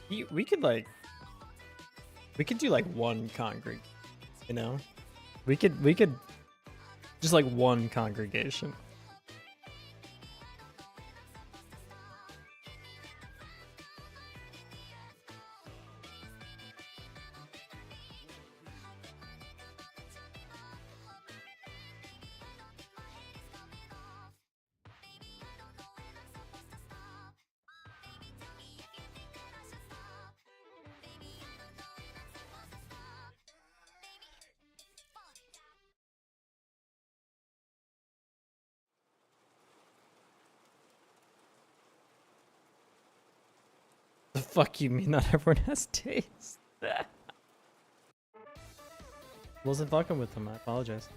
We could like we could do like one congregation, you know? We could just like one congregation. The fuck you mean not everyone has taste? Wasn't fucking with them, I apologize.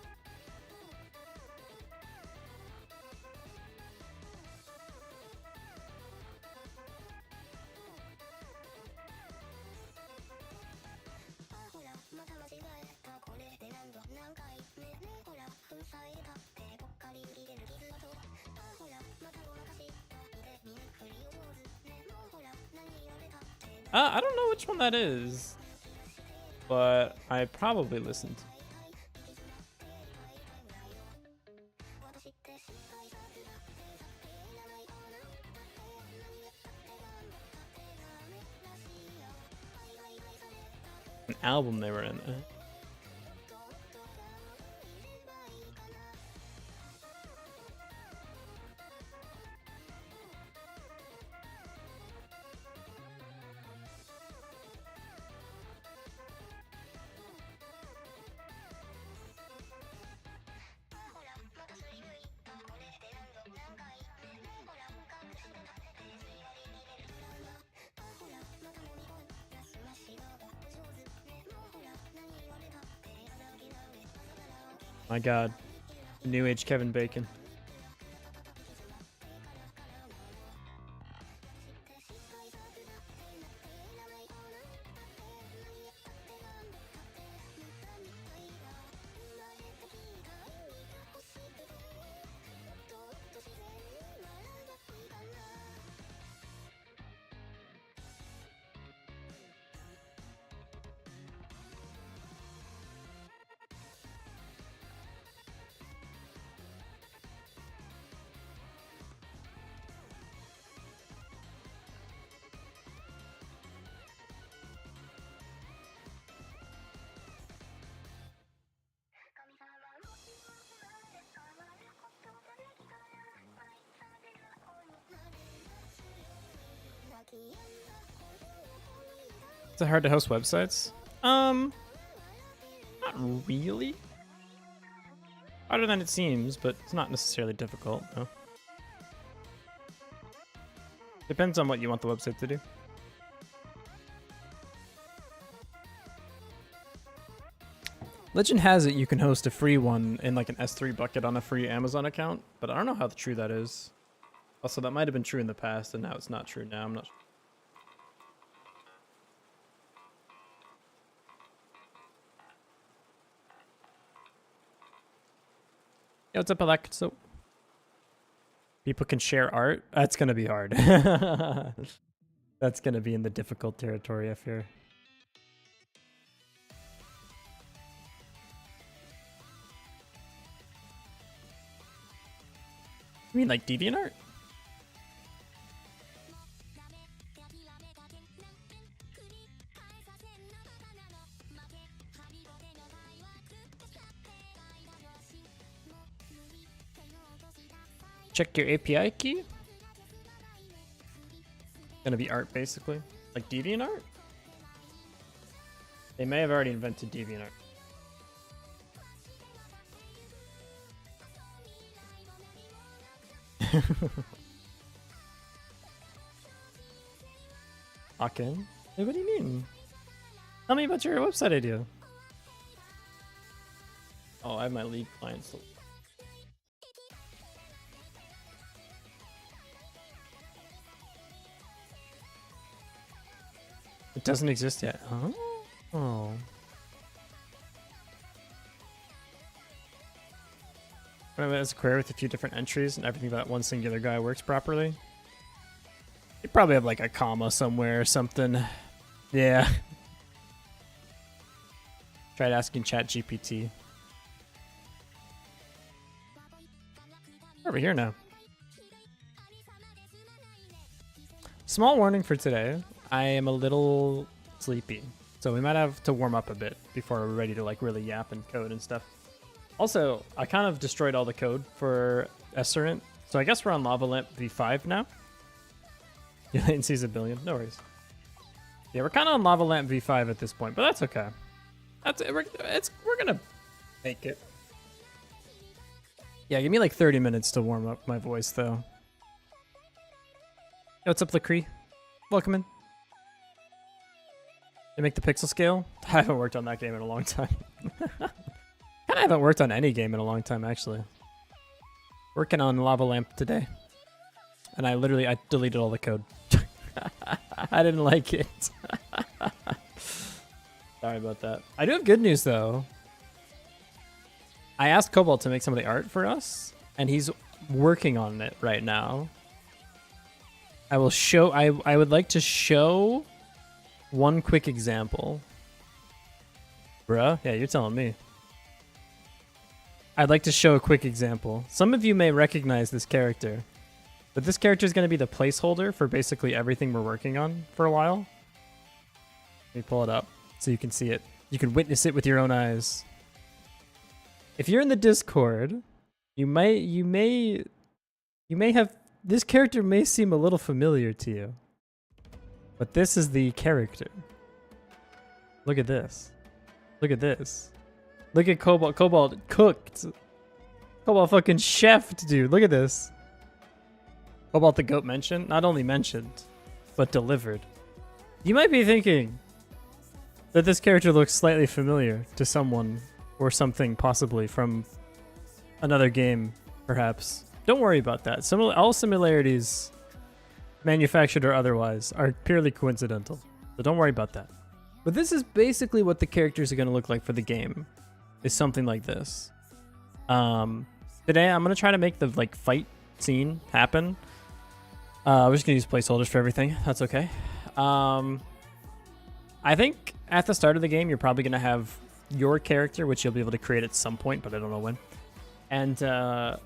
I don't know which one that is, but I probably listened. An album they were in. My god. New age Kevin Bacon. Is it hard to host websites? Not really. Harder than it seems, but it's not necessarily difficult, no. Depends on what you want the website to do. Legend has it you can host a free one in like an S3 bucket on a free Amazon account, but I don't know how true that is. Also, that might have been true in the past, and now it's not true now. I'm not sure. Yo, what's up, Alec? So, people can share art? That's gonna be hard. That's gonna be in the difficult territory, I fear. You mean like DeviantArt? Check your API key. Gonna be art, basically. Like DeviantArt? They may have already invented DeviantArt. Akin? Hey, what do you mean? Tell me about your website idea. Oh, I have my lead client still. It doesn't exist yet. Oh. As a query with a few different entries and everything about one singular guy works properly. You probably have like a comma somewhere or something. Yeah. Tried asking ChatGPT. Over here now. Small warning for today. I am a little sleepy, so we might have to warm up a bit before we're ready to like really yap and code and stuff. Also, I kind of destroyed all the code for Esserant, so I guess we're on Lava Lamp V5 now. Your latency's a billion. No worries. Yeah, we're kind of on Lava Lamp V5 at this point, but that's okay. We're gonna make it. Yeah, give me like 30 minutes to warm up my voice, though. Yo, what's up, Lacree? Welcome in. They make the pixel scale? I haven't worked on that game in a long time. Kinda haven't worked on any game in a long time, actually. Working on Lava Lamp today. And I deleted all the code. I didn't like it. Sorry about that. I do have good news, though. I asked Cobalt to make some of the art for us, and he's working on it right now. I would like to show one quick example. Bruh? Yeah, you're telling me. I'd like to show a quick example. Some of you may recognize this character, but this character is going to be the placeholder for basically everything we're working on for a while. Let me pull it up so you can see it. You can witness it with your own eyes. If you're in the Discord, you may have, this character may seem a little familiar to you, but this is the character. Look at this. Look at this. Look at Cobalt. Cobalt cooked. Cobalt fucking chefed, dude. Look at this. Cobalt the goat mentioned, not only mentioned, but delivered. You might be thinking that this character looks slightly familiar to someone or something, possibly from another game, perhaps. Don't worry about that. All similarities, manufactured or otherwise, are purely coincidental. So don't worry about that. But this is basically what the characters are going to look like for the game. Is something like this. Today I'm going to try to make the like fight scene happen. We're just going to use placeholders for everything. That's okay. I think at the start of the game, you're probably going to have your character, which you'll be able to create at some point, but I don't know when. And a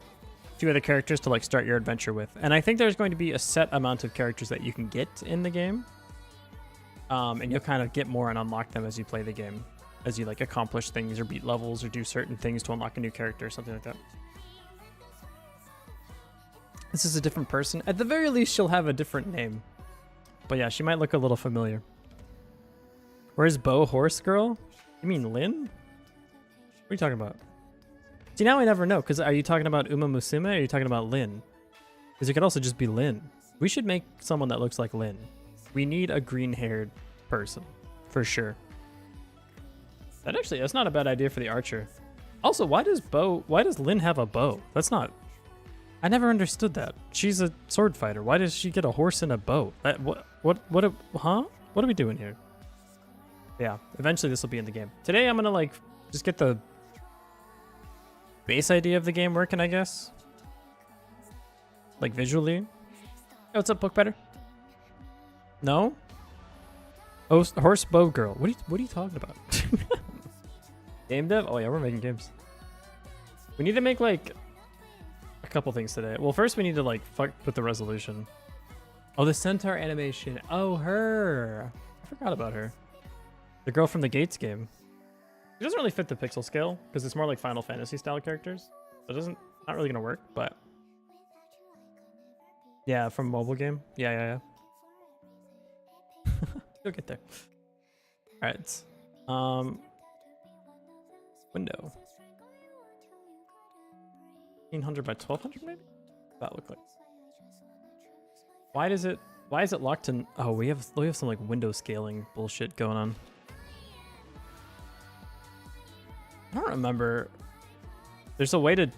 few other characters to like start your adventure with. And I think there's going to be a set amount of characters that you can get in the game. And you'll kind of get more and unlock them as you play the game. As you like accomplish things or beat levels or do certain things to unlock a new character or something like that. This is a different person. At the very least, she'll have a different name. But yeah, she might look a little familiar. Where's Bo Horse Girl? You mean Lynn? What are you talking about? See, now I never know, because are you talking about Uma Musume or are you talking about Lynn? Because it could also just be Lynn. We should make someone that looks like Lynn. We need a green-haired person, for sure. That's not a bad idea for the archer. Also, why does Lynn have a bow? That's not... I never understood that. She's a sword fighter. Why does she get a horse and a bow? Huh? What are we doing here? Yeah, eventually this will be in the game. Today I'm gonna like just get the base idea of the game working, I guess. Like visually. Hey, what's up, Book Better? No? Oh, horse bow girl. What are you talking about? Game dev? Oh yeah, we're making games. We need to make like a couple things today. Well, first we need to like fuck with the resolution. Oh, the centaur animation. Oh, her. I forgot about her. The girl from the Gates game. She doesn't really fit the pixel scale because it's more like Final Fantasy style characters. So it not really gonna work, but yeah, from mobile game. Yeah. You'll get there. All right. Window. 1500 by 1200 maybe? That look like. Why is it locked in? Oh, we have some like window scaling bullshit going on. I don't remember. There's a way to...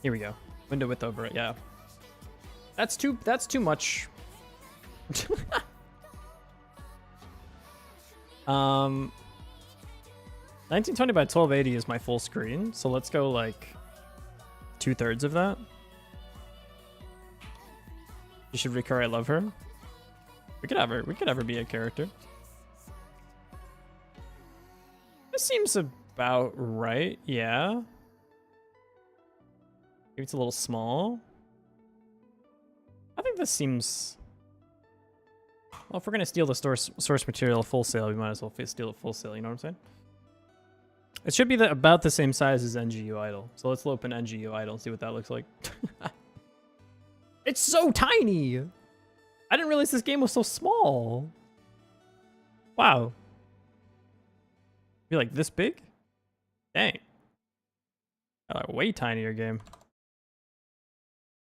Here we go. Window width over it, yeah. That's too much. 1920 by 1280 is my full screen, so let's go like 2/3 of that. You should recur I love her. We could have her be a character. This seems about right, yeah. Maybe it's a little small. I think this seems... Well, if we're gonna steal the source material full sale, we might as well steal it full sale, you know what I'm saying? It should be about the same size as NGU Idol. So let's open NGU Idol and see what that looks like. It's so tiny! I didn't realize this game was so small. Wow. Be like this big? Dang. A way tinier game.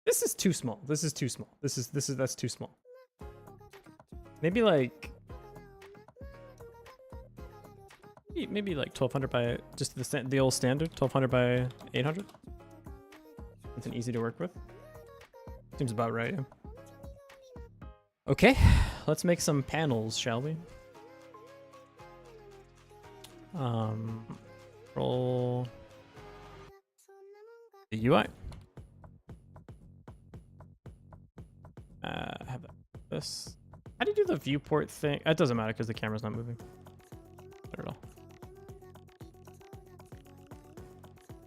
This is too small. This is too small. That's too small. Maybe like maybe like 1200 by just the old standard 1200 by 800. Something easy to work with. Seems about right. Yeah. Okay, let's make some panels, shall we? Roll the UI. Have this. How do you do the viewport thing? It doesn't matter because the camera's not moving. Not at all.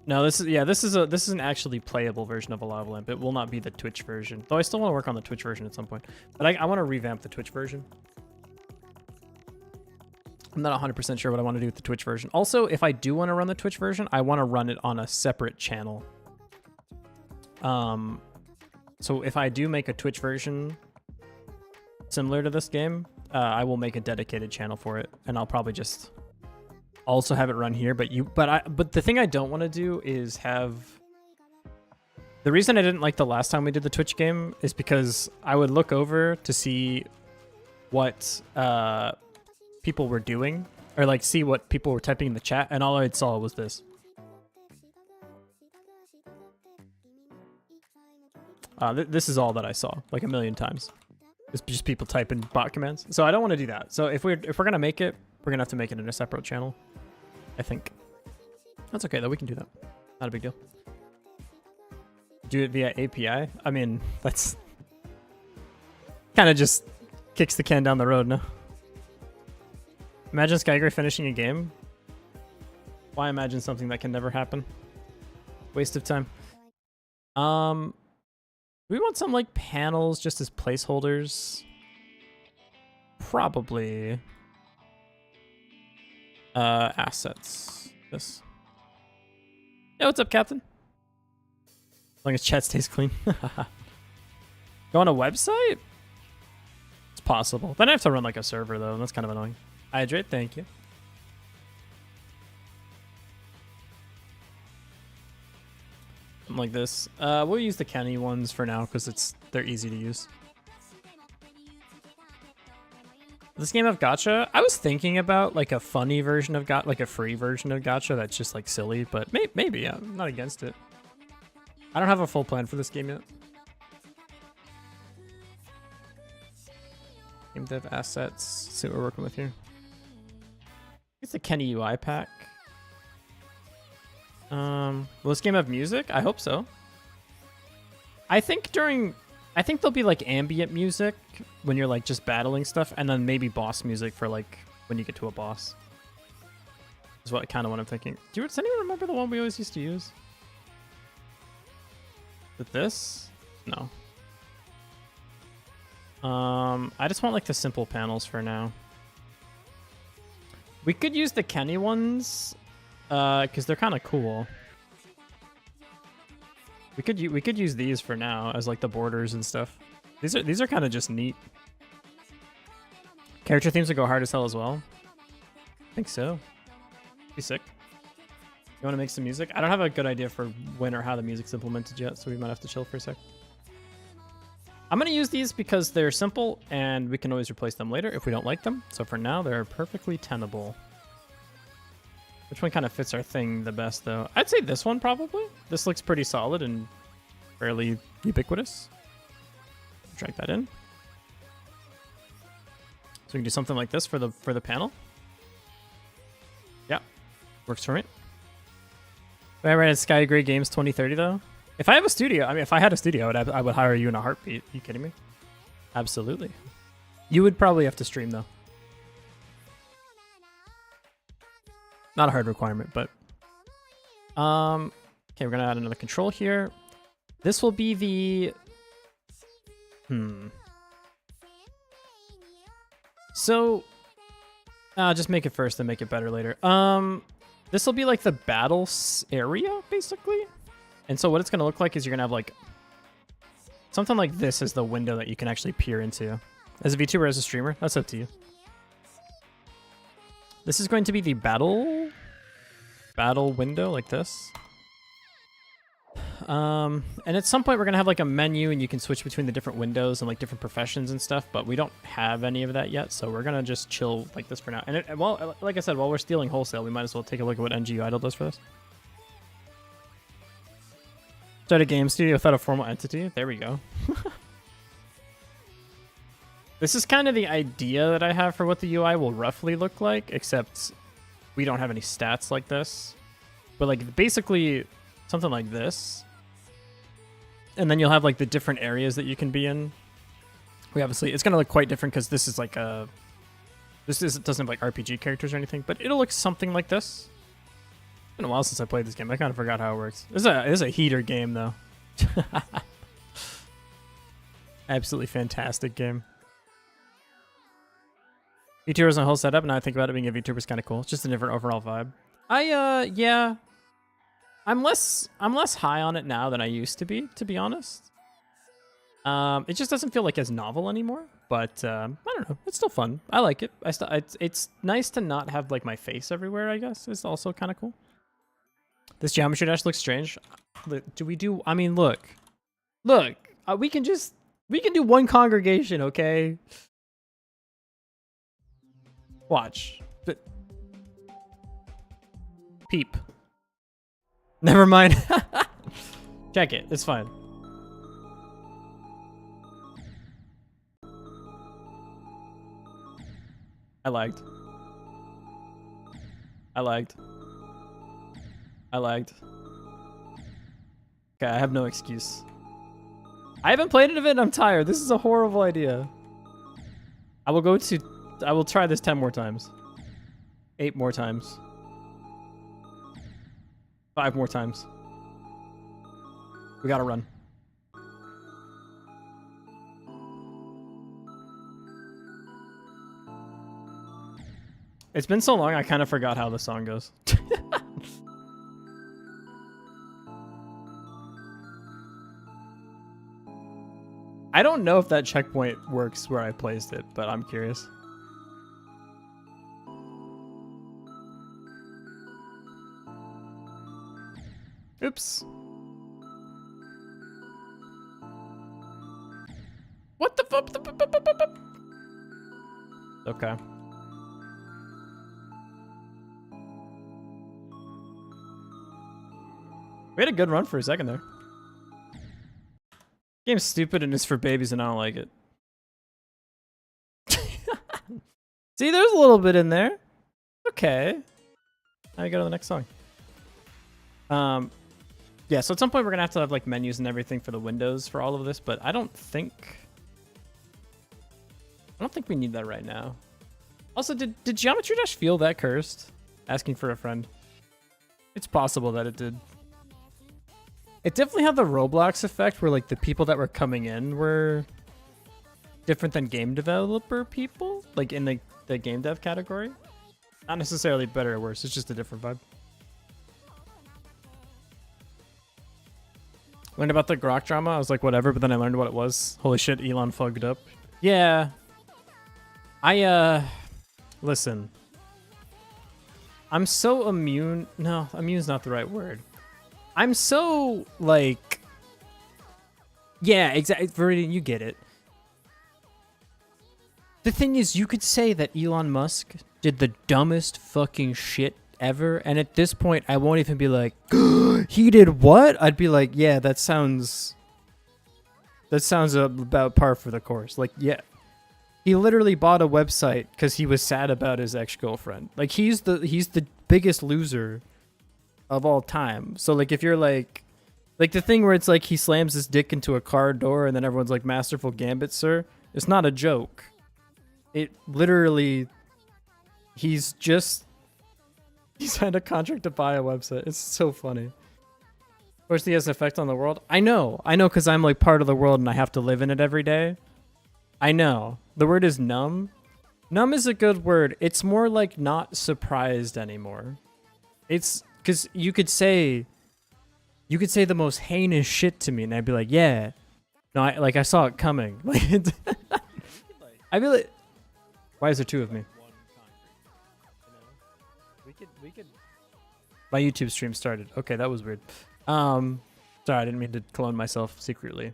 No, this is an actually playable version of a lava lamp. It will not be the Twitch version, though. I still want to work on the Twitch version at some point. But I want to revamp the Twitch version. I'm not 100% sure what I want to do with the Twitch version. Also, if I do want to run the Twitch version, I want to run it on a separate channel. So if I do make a Twitch version similar to this game, I will make a dedicated channel for it, and I'll probably just also have it run here. But the thing I don't want to do is have... The reason I didn't like the last time we did the Twitch game is because I would look over to see what people were doing, or like see what people were typing in the chat, and all I saw was this. This is all that I saw, like a million times. It's just people typing bot commands. So I don't want to do that. So if we're gonna make it, we're gonna have to make it in a separate channel, I think. That's okay though, we can do that. Not a big deal. Do it via API? I mean, that's kind of just kicks the can down the road, no? Imagine Skygray finishing a game. Why imagine something that can never happen? Waste of time. Do we want some like panels just as placeholders? Probably. Assets. This. Yeah, what's up, Captain? As long as chat stays clean. Go on a website? It's possible. Then I have to run like a server though, and that's kind of annoying. Hydrate, thank you. Something like this. We'll use the Kenny ones for now because they're easy to use. This game of gacha, I was thinking about like a funny version of gacha, like a free version of gacha that's just like silly, but maybe yeah, I'm not against it. I don't have a full plan for this game yet. Game dev assets. See what we're working with here. It's a Kenny UI pack. Will this game have music? I hope so. I think there'll be like ambient music when you're like just battling stuff, and then maybe boss music for like when you get to a boss. Is what kind of what I'm thinking. Does anyone remember the one we always used to use? With this? No. I just want like the simple panels for now. We could use the Kenny ones, because they're kind of cool. We could use these for now as like the borders and stuff. These are kind of just neat. Character themes would go hard as hell as well. I think so. Be sick. You want to make some music? I don't have a good idea for when or how the music's implemented yet, so we might have to chill for a sec. I'm going to use these because they're simple and we can always replace them later if we don't like them. So for now, they're perfectly tenable. Which one kind of fits our thing the best, though? I'd say this one, probably. This looks pretty solid and fairly ubiquitous. Drag that in. So we can do something like this for the panel. Yeah, works for me. I ran at Skygray Games 2030, though. If I have a studio, I mean, if I had a studio, I would hire you in a heartbeat. Are you kidding me? Absolutely. You would probably have to stream though. Not a hard requirement, but okay, we're gonna add another control here. This will be the So just make it first, then make it better later. This will be like the battle area, basically. And so what it's gonna look like is you're gonna have like something like this as the window that you can actually peer into. As a VTuber, as a streamer, that's up to you. This is going to be the battle window like this. And at some point we're gonna have like a menu and you can switch between the different windows and like different professions and stuff, but we don't have any of that yet, so we're gonna just chill like this for now. And well, like I said, while we're stealing wholesale, we might as well take a look at what NGU Idol does for this. Start a game studio without a formal entity. There we go. This is kind of the idea that I have for what the UI will roughly look like, except we don't have any stats like this. But like basically something like this. And then you'll have like the different areas that you can be in. We obviously, it's going to look quite different because this is like a, doesn't have like RPG characters or anything, but it'll look something like this. It's been a while since I played this game. I kind of forgot how it works. This is a heater game though. Absolutely fantastic game. VTuber's on a whole setup. Now I think about it, being a VTuber is kind of cool. It's just a different overall vibe. Yeah. I'm less high on it now than I used to be honest. It just doesn't feel like as novel anymore, but I don't know. It's still fun. I like it. It's nice to not have like my face everywhere, I guess. It's also kind of cool. This geometry dash looks strange. I mean, look, we can do one congregation, okay? Watch. Peep. Never mind. Check it. It's fine. I lagged. Okay, I have no excuse. I haven't played an event. I'm tired. This is a horrible idea. I will try this 10 more times. 8 more times. 5 more times. We gotta run. It's been so long, I kind of forgot how the song goes. I don't know if that checkpoint works where I placed it, but I'm curious. Oops. What the fuck? Okay. We had a good run for a second there. Game's stupid and it's for babies and I don't like it. See, there's a little bit in there. Okay. Now we go to the next song. Yeah, so at some point we're gonna have to have like menus and everything for the windows for all of this, but I don't think we need that right now. Also, did Geometry Dash feel that cursed? Asking for a friend. It's possible that it did. It definitely had the Roblox effect where like the people that were coming in were different than game developer people, like in the game dev category. Not necessarily better or worse, it's just a different vibe. Learned about the Grok drama, I was like whatever, but then I learned what it was. Holy shit, Elon fucked up. Yeah. Listen. I'm so immune. No, immune's not the right word. I'm so, like... Yeah, exactly. Viridian, you get it. The thing is, you could say that Elon Musk did the dumbest fucking shit ever, and at this point, I won't even be like, he did what? I'd be like, yeah, that sounds about par for the course. Like, yeah. He literally bought a website because he was sad about his ex-girlfriend. Like, he's the biggest loser of all time. So like if you're like the thing where it's like he slams his dick into a car door and then everyone's like, masterful gambit, sir. It's not a joke. It literally, he's signed a contract to buy a website. It's so funny. Of course, he has an effect on the world. I know, because I'm like part of the world and I have to live in it every day. I know. The word is numb. Numb is a good word. It's more like not surprised anymore. It's because you could say the most heinous shit to me and I'd be like, yeah. No, I saw it coming. Like, I'd be like, why is there two of me? We could. My YouTube stream started. Okay, that was weird. Sorry, I didn't mean to clone myself secretly.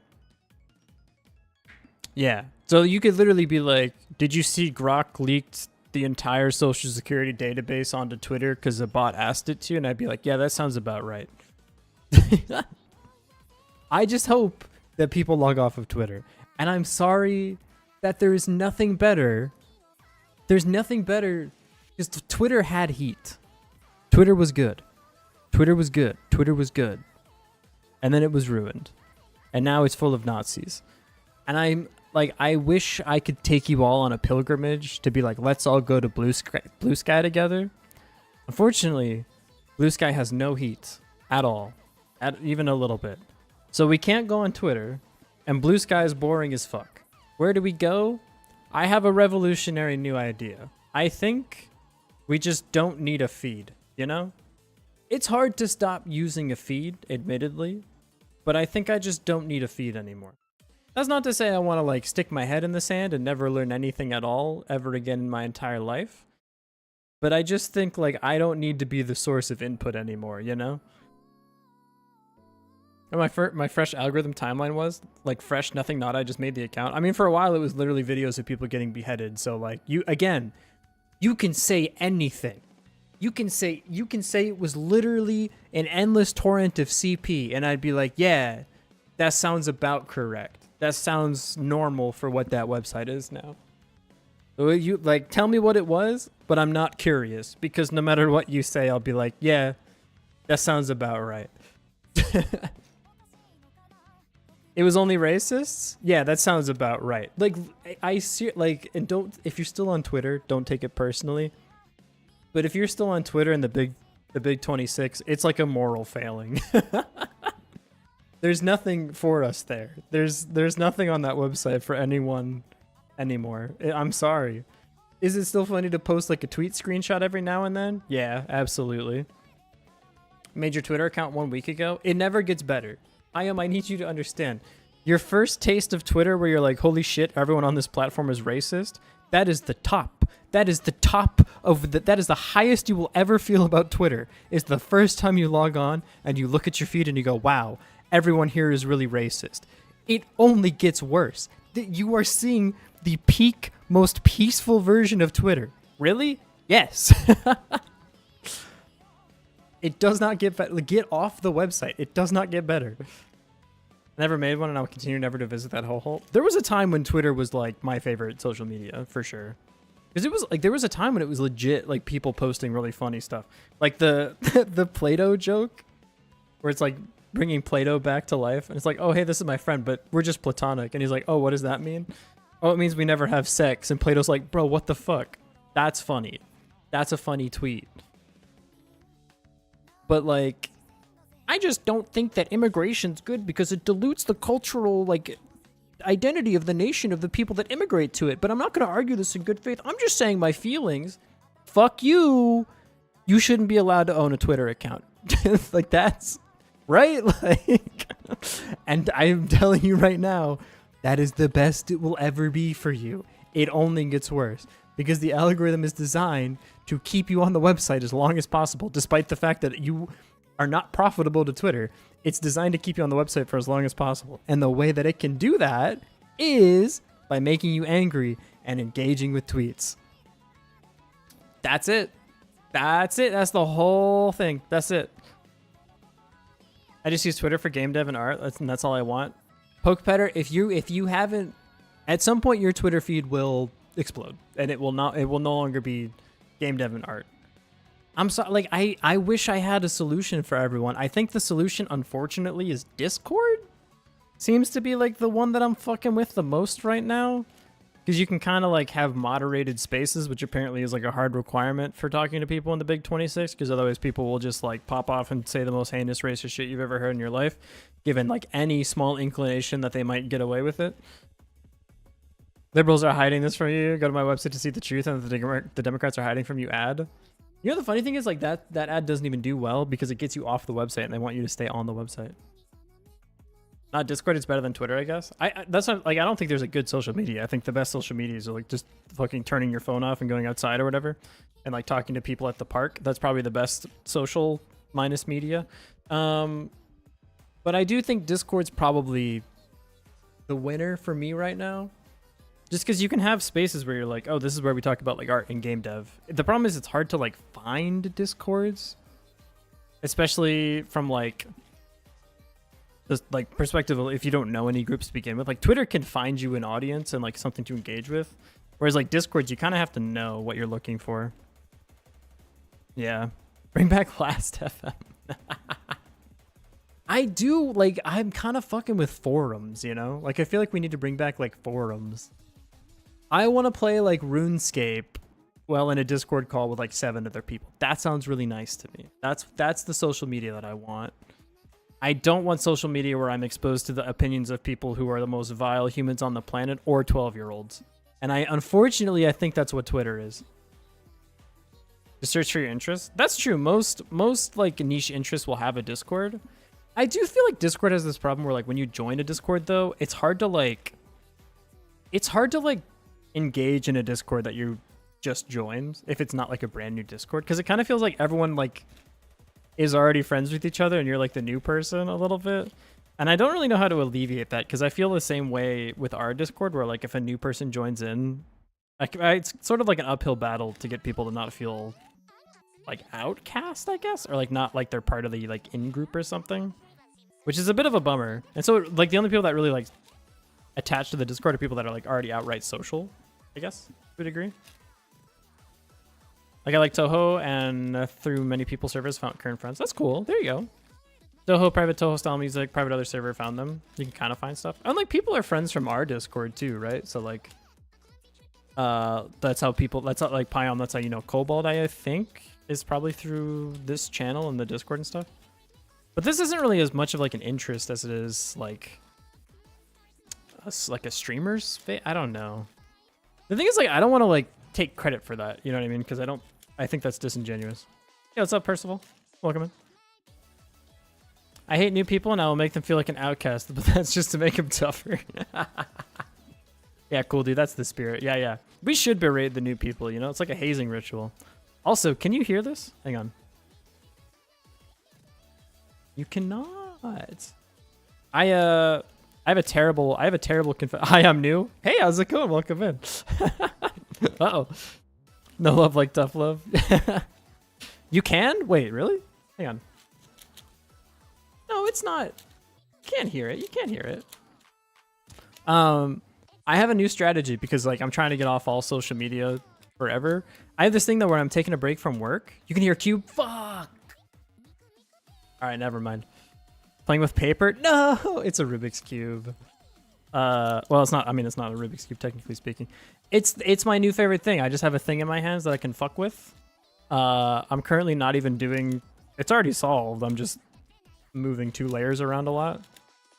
Yeah. So you could literally be like, did you see Grok leaked the entire social security database onto Twitter because a bot asked it to? And I'd be like, yeah, that sounds about right. I just hope that people log off of Twitter. And I'm sorry that there is nothing better. There's nothing better because Twitter had heat. Twitter was good. Twitter was good. Twitter was good. And then it was ruined. And now it's full of Nazis. And I'm like, I wish I could take you all on a pilgrimage to be like, let's all go to Blue Sky together. Unfortunately, Blue Sky has no heat at all, even a little bit. So we can't go on Twitter, and Blue Sky is boring as fuck. Where do we go? I have a revolutionary new idea. I think we just don't need a feed, you know? It's hard to stop using a feed, admittedly, but I think I just don't need a feed anymore. That's not to say I want to like stick my head in the sand and never learn anything at all ever again in my entire life. But I just think like I don't need to be the source of input anymore, you know? And my fresh algorithm timeline was like fresh, nothing, not. I just made the account. I mean, for a while it was literally videos of people getting beheaded. So like you can say anything. You can say it was literally an endless torrent of CP, and I'd be like, yeah, that sounds about correct. That sounds normal for what that website is now. So you like tell me what it was, but I'm not curious because no matter what you say, I'll be like, yeah, that sounds about right. It was only racists? Yeah, that sounds about right. Like I see like, and don't, if you're still on Twitter, don't take it personally. But if you're still on Twitter and the big 26, it's like a moral failing. There's nothing for us there. There's nothing on that website for anyone anymore. I'm sorry. Is it still funny to post like a tweet screenshot every now and then? Yeah, absolutely. Made your Twitter account 1 week ago. It never gets better. I need you to understand. Your first taste of Twitter where you're like, holy shit, everyone on this platform is racist. That is the top. That is the top of that is the highest you will ever feel about Twitter. Is the first time you log on and you look at your feed and you go, wow, everyone here is really racist. It only gets worse. You are seeing the peak, most peaceful version of Twitter. Really? Yes. It does not get better. Get off the website. It does not get better. Never made one, and I'll continue never to visit that hole. There was a time when Twitter was like my favorite social media for sure, because it was like there was a time when it was legit like people posting really funny stuff, like the the Play-Doh joke, where it's like bringing Play-Doh back to life, and it's like, oh hey, this is my friend, but we're just platonic, and he's like, oh, what does that mean? Oh, it means we never have sex, and Play-Doh's like, bro, what the fuck? That's funny. That's a funny tweet. But like, I just don't think that immigration's good because it dilutes the cultural like identity of the nation of the people that immigrate to it. But I'm not going to argue this in good faith. I'm just saying my feelings. Fuck you. You shouldn't be allowed to own a Twitter account. Like that's right. Like, and I'm telling you right now, that is the best it will ever be for you. It only gets worse because the algorithm is designed to keep you on the website as long as possible, despite the fact that you are not profitable to Twitter. It's designed to keep you on the website for as long as possible. And the way that it can do that is by making you angry and engaging with tweets. That's it. That's it. That's the whole thing. That's it. I just use Twitter for game dev and art. That's all I want. Pokepetter, if you haven't, at some point your Twitter feed will explode and it will no longer be game dev and art. I'm sorry, like I wish I had a solution for everyone. I think the solution, unfortunately, is Discord. Seems to be like the one that I'm fucking with the most right now. Because you can kind of like have moderated spaces, which apparently is like a hard requirement for talking to people in the Big 26, because otherwise people will just like pop off and say the most heinous racist shit you've ever heard in your life, given like any small inclination that they might get away with it. Liberals are hiding this from you. Go to my website to see the truth, and the Democrats are hiding from you ad. You know, the funny thing is like that ad doesn't even do well because it gets you off the website and they want you to stay on the website. Discord is better than Twitter, I guess. That's not like, I don't think there's a good social media. I think the best social media is like just fucking turning your phone off and going outside or whatever, and like talking to people at the park. That's probably the best social minus media. But I do think Discord's probably the winner for me right now, just because you can have spaces where you're like, oh, this is where we talk about like art and game dev. The problem is it's hard to like find Discords, especially from like this like perspective if you don't know any groups to begin with. Like Twitter can find you an audience and like something to engage with, whereas like Discord, you kind of have to know what you're looking for. Yeah, bring back Last FM. I do, like, I'm kind of fucking with forums, you know? Like I feel like we need to bring back like forums. I want to play like RuneScape well in a Discord call with like 7 other people. That sounds really nice to me. That's the social media that I want. I don't want social media where I'm exposed to the opinions of people who are the most vile humans on the planet or 12-year-olds. And unfortunately, I think that's what Twitter is. To search for your interests. That's true. Most like niche interests will have a Discord. I do feel like Discord has this problem where like when you join a Discord though, it's hard to like engage in a Discord that you just joined if it's not like a brand new Discord, because it kind of feels like everyone like is already friends with each other and you're like the new person a little bit. And I don't really know how to alleviate that, because I feel the same way with our Discord where like if a new person joins in, it's sort of like an uphill battle to get people to not feel like outcast, I guess, or like not like they're part of the like in-group or something, which is a bit of a bummer. And so like the only people that really like attach to the Discord are people that are like already outright social, I guess, to a degree. Like I like Toho, and through many people servers found current friends. That's cool. There you go. Toho, private Toho style music, private other server, found them. You can kind of find stuff. And like people are friends from our Discord too, right? So like that's how like Pion, that's how you know Cobalt, I think, is probably through this channel and the Discord and stuff. But this isn't really as much of like an interest as it is like a streamer's I don't know. The thing is like I don't want to like take credit for that, you know what I mean? Because I think that's disingenuous. Hey, what's up, Percival? Welcome in. I hate new people and I will make them feel like an outcast, but that's just to make them tougher. Yeah, cool, dude. That's the spirit. Yeah. We should berate the new people, you know? It's like a hazing ritual. Also, can you hear this? Hang on. You cannot. I have a terrible Hi, I'm new. Hey, how's it going? Welcome in. Uh-oh. No love like tough love. You can? Wait, really? Hang on. No, it's not. You can't hear it. You can't hear it. I have a new strategy because like I'm trying to get off all social media forever. I have this thing though where I'm taking a break from work. You can hear Cube. Fuck. All right, never mind. Playing with paper? No, it's a Rubik's Cube. Well, it's not. I mean, it's not a Rubik's Cube technically speaking. It's my new favorite thing. I just have a thing in my hands that I can fuck with. I'm currently not even doing. It's already solved. I'm just moving 2 layers around a lot.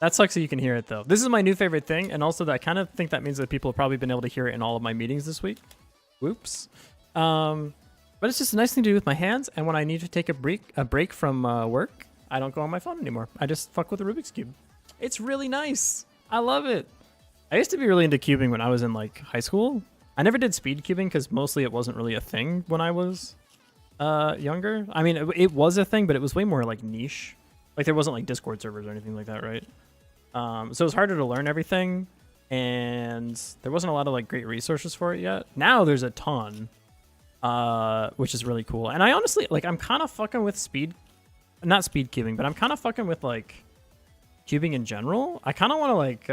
That sucks that you can hear it though. This is my new favorite thing, and also that I kind of think that means that people have probably been able to hear it in all of my meetings this week. Whoops. But it's just a nice thing to do with my hands, and when I need to take a break from work, I don't go on my phone anymore. I just fuck with the Rubik's Cube. It's really nice. I love it. I used to be really into cubing when I was in like high school. I never did speed cubing because mostly it wasn't really a thing when I was younger. I mean, it was a thing, but it was way more like niche. Like there wasn't like Discord servers or anything like that, right? So it was harder to learn everything, and there wasn't a lot of like great resources for it yet. Now there's a ton, which is really cool. And I honestly, like, I'm kind of fucking with not speed cubing, but I'm kind of fucking with like cubing in general. I kind of want to like,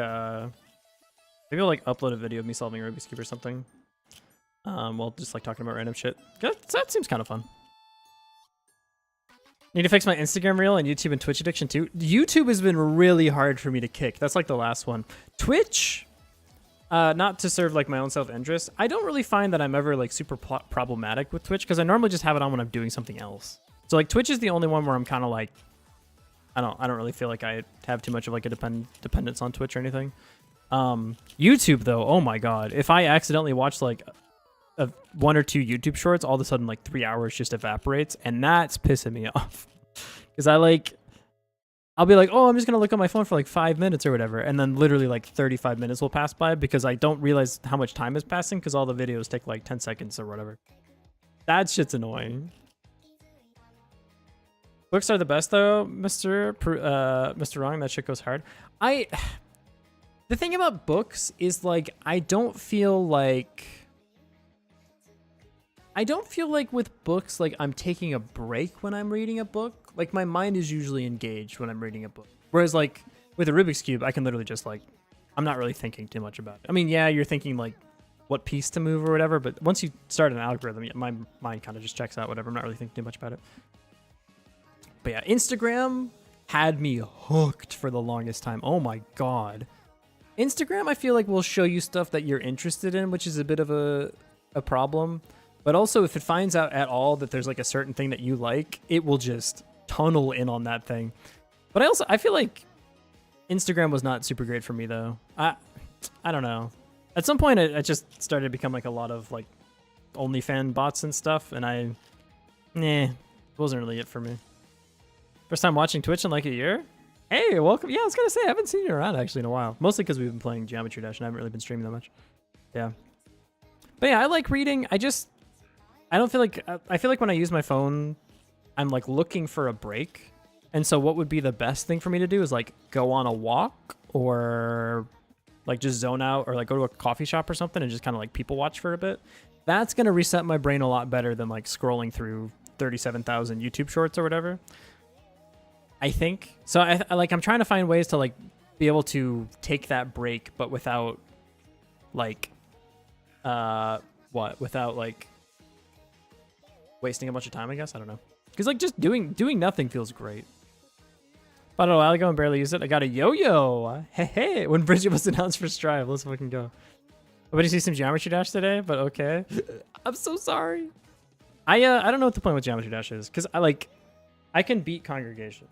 maybe I'll like upload a video of me solving a Rubik's Cube or something. While just like talking about random shit. That seems kind of fun. Need to fix my Instagram reel and YouTube and Twitch addiction too. YouTube has been really hard for me to kick. That's like the last one. Twitch, not to serve like my own self-interest. I don't really find that I'm ever like super problematic with Twitch because I normally just have it on when I'm doing something else. So like Twitch is the only one where I'm kind of like, I don't really feel like I have too much of like a dependence on Twitch or anything. YouTube though, oh my god, if I accidentally watch like one or two YouTube shorts, all of a sudden like 3 hours just evaporates, and that's pissing me off. Because I'll be like, oh, I'm just gonna look at my phone for like 5 minutes or whatever, and then literally like 35 minutes will pass by because I don't realize how much time is passing because all the videos take like 10 seconds or whatever. That shit's annoying. Books are the best though, Mr. Wrong. That shit goes hard. The thing about books is like I don't feel like with books like I'm taking a break when I'm reading a book. Like my mind is usually engaged when I'm reading a book. Whereas like with a Rubik's Cube, I can literally just like, I'm not really thinking too much about it. I mean, yeah, you're thinking like what piece to move or whatever, but once you start an algorithm, my mind kind of just checks out whatever. I'm not really thinking too much about it. But yeah, Instagram had me hooked for the longest time. Oh my god. Instagram, I feel like will show you stuff that you're interested in, which is a bit of a problem. But also, if it finds out at all that there's like a certain thing that you like, it will just tunnel in on that thing. But I feel like Instagram was not super great for me though. I don't know. At some point, it just started to become like a lot of like OnlyFans bots and stuff, and it wasn't really it for me. First time watching Twitch in like a year. Hey, welcome. Yeah, I was gonna say I haven't seen you around actually in a while. Mostly because we've been playing Geometry Dash and I haven't really been streaming that much. Yeah. But yeah, I like reading. I don't feel like, I feel like when I use my phone, I'm like looking for a break. And so what would be the best thing for me to do is like go on a walk or like just zone out or like go to a coffee shop or something and just kind of like people watch for a bit. That's going to reset my brain a lot better than like scrolling through 37,000 YouTube shorts or whatever. I think. So I'm trying to find ways to like be able to take that break, but without like, without like wasting a bunch of time, I guess. I don't know. Because like just doing nothing feels great. But a while ago and barely used it. I got a yo-yo. Hey, when Bridget was announced for Strive. Let's fucking go. But did you see some Geometry Dash today? But okay. I'm so sorry. I don't know what the point with Geometry Dash is. Because I can beat Congregation.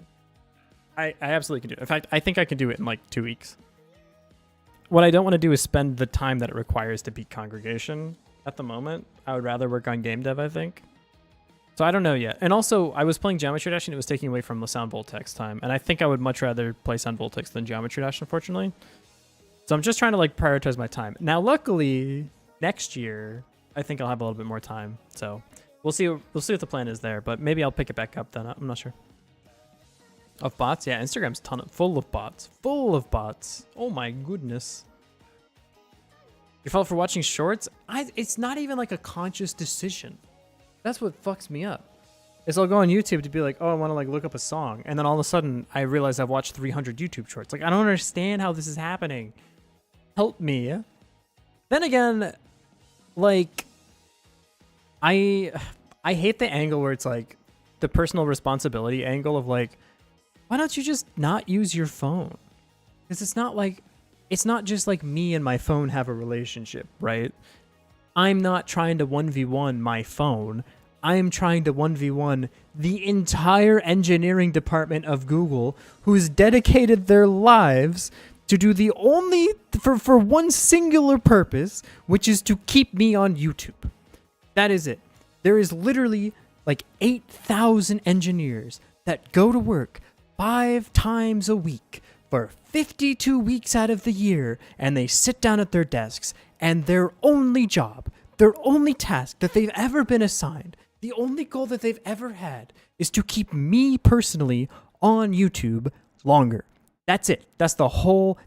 I absolutely can do it. In fact, I think I can do it in like 2 weeks. What I don't want to do is spend the time that it requires to beat Congregation at the moment. I would rather work on game dev, I think. So I don't know yet. And also, I was playing Geometry Dash and it was taking away from the Sound Voltex time. And I think I would much rather play Sound Voltex than Geometry Dash, unfortunately. So I'm just trying to like prioritize my time. Now, luckily, next year, I think I'll have a little bit more time. So we'll see what the plan is there. But maybe I'll pick it back up then. I'm not sure. Of bots? Yeah, Instagram's full of bots. Full of bots. Oh my goodness. Your fault for watching shorts? It's not even like a conscious decision. That's what fucks me up. Is I'll go on YouTube to be like, oh, I want to like look up a song. And then all of a sudden I realize I've watched 300 YouTube shorts. Like, I don't understand how this is happening. Help me. Then again, like, I hate the angle where it's like the personal responsibility angle of like, why don't you just not use your phone? Because it's not just like me and my phone have a relationship, right? I'm not trying to 1v1 my phone. I'm trying to 1v1 the entire engineering department of Google, who's dedicated their lives to do the only, for one singular purpose, which is to keep me on YouTube. That is it. There is literally like 8,000 engineers that go to work 5 times a week for 52 weeks out of the year, and they sit down at their desks, and their only job, their only task that they've ever been assigned, the only goal that they've ever had is to keep me personally on YouTube longer. That's it. That's the whole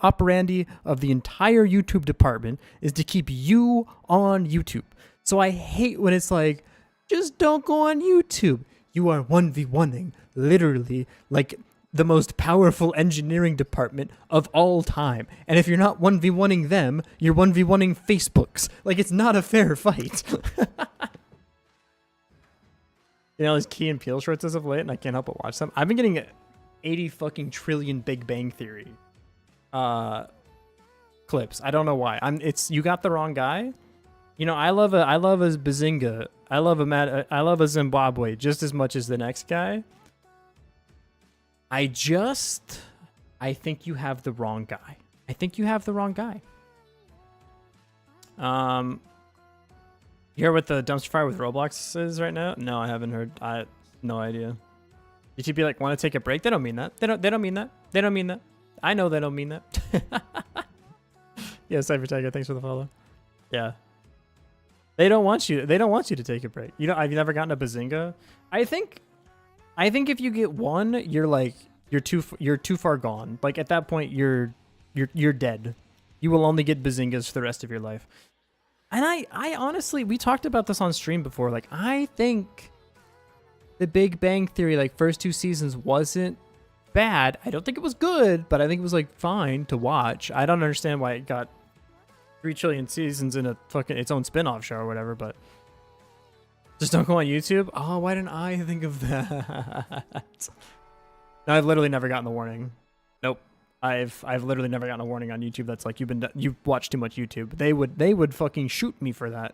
operandi of the entire YouTube department, is to keep you on YouTube. So I hate when it's like, just don't go on YouTube. You are 1v1ing literally like the most powerful engineering department of all time. And if you're not 1v1ing them, you're 1v1ing Facebooks. Like, it's not a fair fight. You know, these Key and Peele shorts as of late, and I can't help but watch them. I've been getting 80 fucking trillion Big Bang Theory clips. I don't know why. You got the wrong guy. You know, I love a Bazinga. I love a Zimbabwe just as much as the next guy. I think you have the wrong guy. I think you have the wrong guy. You hear what the dumpster fire with Roblox is right now? No, I haven't heard. No idea. YouTube be like, want to take a break? They don't mean that. They don't mean that. They don't mean that. I know they don't mean that. Yeah, Cypher Tiger, thanks for the follow. Yeah. They don't want you to take a break. You know, I've never gotten a Bazinga. I think if you get one, you're too far gone. Like at that point you're dead. You will only get Bazingas for the rest of your life. And I honestly, we talked about this on stream before. Like, I think the Big Bang Theory, like, first 2 seasons wasn't bad. I don't think it was good, but I think it was, like, fine to watch. I don't understand why it got 3 trillion seasons in a fucking its own spin-off show or whatever, but just don't go on YouTube. Oh, why didn't I think of that? No, I've literally never gotten the warning. Nope. I've literally never gotten a warning on YouTube that's like, you've watched too much YouTube. They would fucking shoot me for that.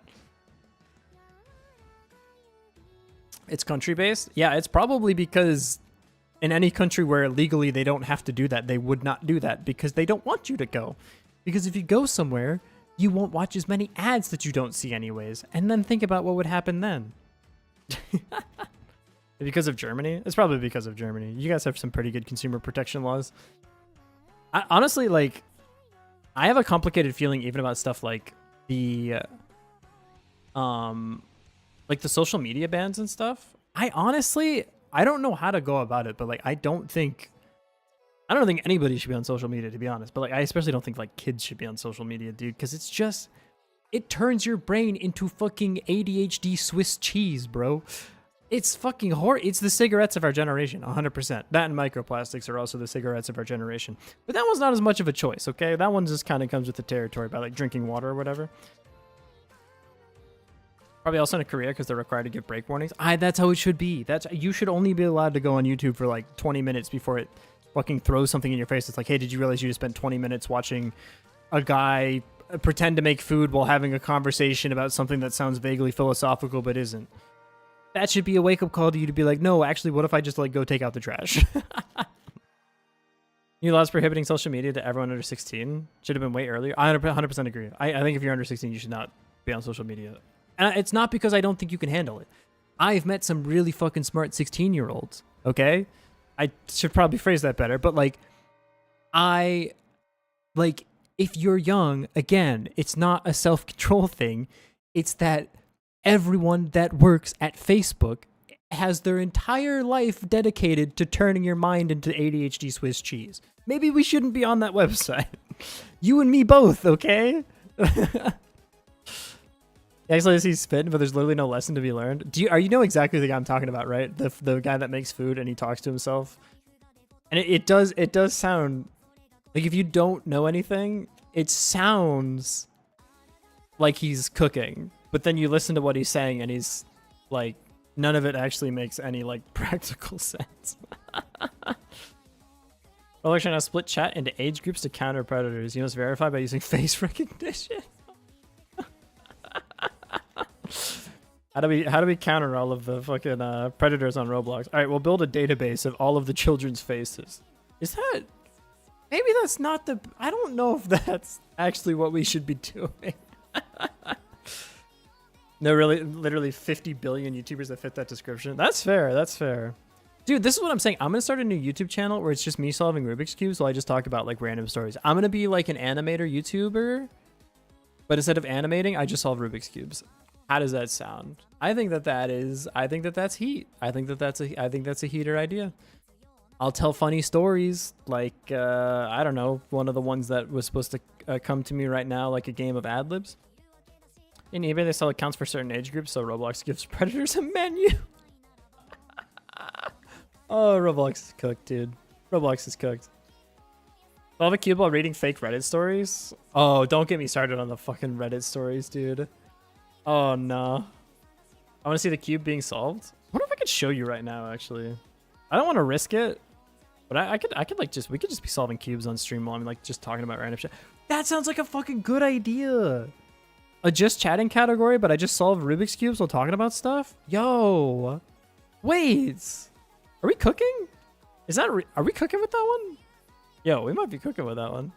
It's country based? Yeah, it's probably because in any country where legally they don't have to do that, they would not do that because they don't want you to go. Because if you go somewhere, you won't watch as many ads that you don't see anyways. And then think about what would happen then. Because of Germany? It's probably because of Germany. You guys have some pretty good consumer protection laws. Honestly, like, I have a complicated feeling even about stuff like the social media bans and stuff. I don't know how to go about it, but like, I don't think anybody should be on social media, to be honest. But like, I especially don't think like kids should be on social media, dude, because it turns your brain into fucking ADHD Swiss cheese, bro. It's fucking horrible. It's the cigarettes of our generation, 100%. That and microplastics are also the cigarettes of our generation. But that one's not as much of a choice, okay? That one just kind of comes with the territory by like drinking water or whatever. Probably also in Korea because they're required to give break warnings. That's how it should be. You should only be allowed to go on YouTube for like 20 minutes before it fucking throws something in your face. It's like, hey, did you realize you just spent 20 minutes watching a guy pretend to make food while having a conversation about something that sounds vaguely philosophical but isn't? That should be a wake-up call to you to be like, no, actually, what if I just like go take out the trash? New laws prohibiting social media to everyone under 16 should have been way earlier. I 100% agree. I think if you're under 16, you should not be on social media. And it's not because I don't think you can handle it. I've met some really fucking smart 16-year-olds, okay? I should probably phrase that better, but like, if you're young, again, it's not a self-control thing. It's that everyone that works at Facebook has their entire life dedicated to turning your mind into ADHD Swiss cheese. Maybe we shouldn't be on that website. You and me both, okay? Actually, I see spin, but there's literally no lesson to be learned. You know exactly the guy I'm talking about, right? The guy that makes food and he talks to himself. And it does sound like, if you don't know anything, it sounds like he's cooking. But then you listen to what he's saying and he's like, none of it actually makes any like practical sense. We're trying to split chat into age groups to counter predators. You must verify by using face recognition. How do we counter all of the fucking predators on Roblox? All right, we'll build a database of all of the children's faces. Is that... Maybe that's not the... I don't know if that's actually what we should be doing. No, really, literally 50 billion YouTubers that fit that description. That's fair. That's fair. Dude, this is what I'm saying. I'm going to start a new YouTube channel where it's just me solving Rubik's Cubes while I just talk about like random stories. I'm going to be like an animator YouTuber, but instead of animating, I just solve Rubik's Cubes. How does that sound? I think that's heat. I think that's a heater idea. I'll tell funny stories like, I don't know, one of the ones that was supposed to come to me right now, like a game of ad-libs. In eBay, they sell accounts for certain age groups, so Roblox gives predators a menu. Oh, Roblox is cooked, dude. Roblox is cooked. I'll have a cube while reading fake Reddit stories. Oh, don't get me started on the fucking Reddit stories, dude. Oh, no. I want to see the cube being solved. I wonder if I could show you right now, actually. I don't want to risk it, but I could like we could just be solving cubes on stream while I'm like just talking about random shit. That sounds like a fucking good idea. A just chatting category, but I just solve Rubik's Cubes while talking about stuff? Yo. Wait. Are we cooking? Is that... Are we cooking with that one? Yo, we might be cooking with that one.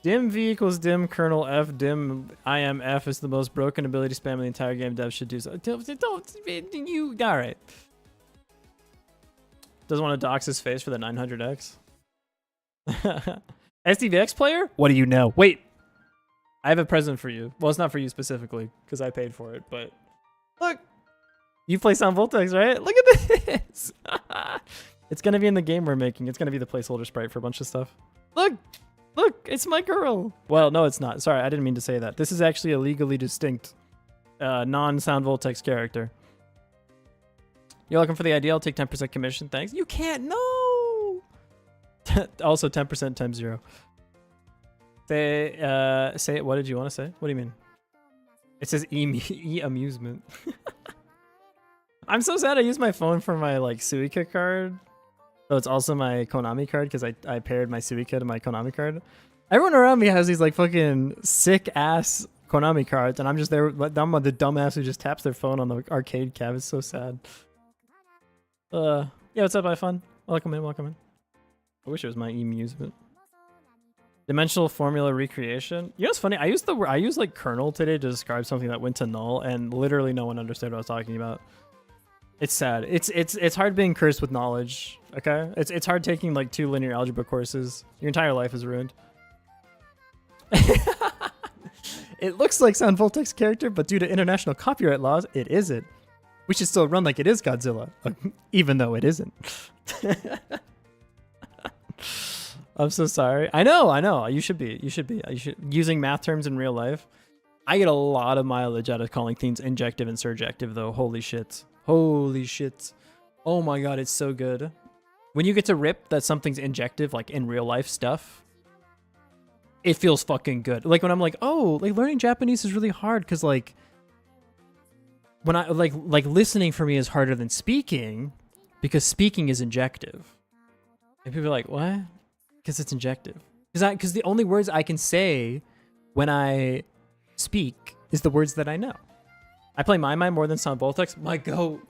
Dim V equals dim kernel F dim IMF is the most broken ability spam in the entire game. Dev should do so. Don't you... Alright. Doesn't want to dox his face for the 900X. SDVX player? What do you know? Wait. I have a present for you. Well, it's not for you specifically, because I paid for it, but... Look! You play Sound Voltex, right? Look at this! It's going to be in the game we're making. It's going to be the placeholder sprite for a bunch of stuff. Look! Look! It's my girl! Well, no, it's not. Sorry, I didn't mean to say that. This is actually a legally distinct non-Sound Voltex character. You're looking for the idea? I'll take 10% commission. Thanks. You can't... No! Also, 10% times 0. Say what did you want to say? What do you mean? It says amusement. I'm so sad I used my phone for my like Suica card. So it's also my Konami card because I paired my Suica to my Konami card. Everyone around me has these like fucking sick ass Konami cards, and I'm just there. I'm the dumbass who just taps their phone on the arcade cab. It's so sad. Yeah, what's up, iPhone? Welcome in, welcome in. I wish it was my amusement. Dimensional formula recreation. You know what's funny? I used like kernel today to describe something that went to null, and literally no one understood what I was talking about. It's sad. It's hard being cursed with knowledge. Okay, it's hard taking like 2 linear algebra courses. Your entire life is ruined. It looks like Sound Voltex character, but due to international copyright laws, it isn't. We should still run like it is Godzilla, even though it isn't. I'm so sorry. I know. You should be. Using math terms in real life. I get a lot of mileage out of calling things injective and surjective, though. Holy shit. Holy shit. Oh my god, it's so good. When you get to rip that something's injective, like in real life stuff, it feels fucking good. Like when I'm like, oh, like learning Japanese is really hard because like when I like listening for me is harder than speaking because speaking is injective. And people are like, what? Because it's injective. Because the only words I can say when I speak is the words that I know. I play My more than Sound Voltex. My goat.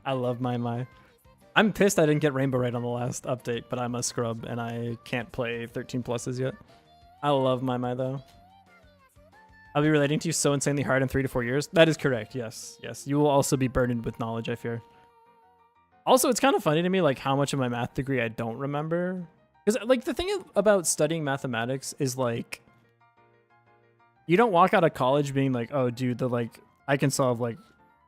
I love My. I'm pissed I didn't get Rainbow right on the last update, but I'm a scrub and I can't play 13 pluses yet. I love My though. I'll be relating to you so insanely hard in 3 to 4 years. That is correct. Yes. You will also be burdened with knowledge, I fear. Also, it's kind of funny to me like how much of my math degree I don't remember. Because like the thing about studying mathematics is like you don't walk out of college being like, oh dude, I can solve like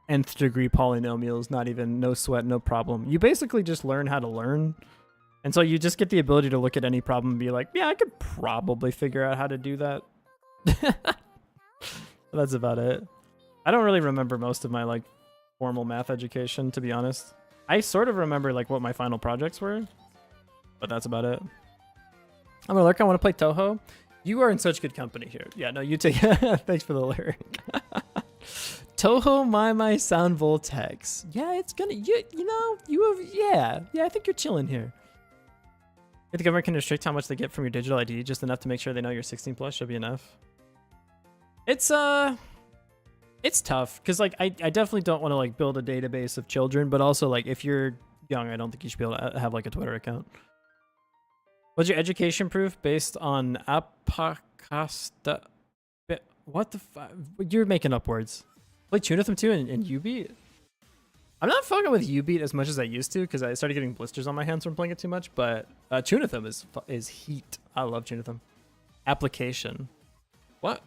nth degree polynomials, not even no sweat, no problem. You basically just learn how to learn. And so you just get the ability to look at any problem and be like, yeah, I could probably figure out how to do that. That's about it. I don't really remember most of my like formal math education, to be honest. I sort of remember like what my final projects were, but that's about it. I'm a lurk. I want to play Toho. You are in such good company here. Yeah, no, you take. Thanks for the lyric. Toho My Sound Voltex. Yeah, it's gonna. Yeah. I think you're chilling here. If the government can restrict how much they get from your digital ID, just enough to make sure they know you're 16 plus, should be enough. It's tough because like I definitely don't want to like build a database of children, but also like if you're young, I don't think you should be able to have like a Twitter account. What's your education proof based on Apacasta? What the fuck? You're making up words. Play Tunitham 2 and Ubeat? I'm not fucking with Ubeat as much as I used to because I started getting blisters on my hands from playing it too much, but Tunitham is heat. I love Tunitham. Application. What?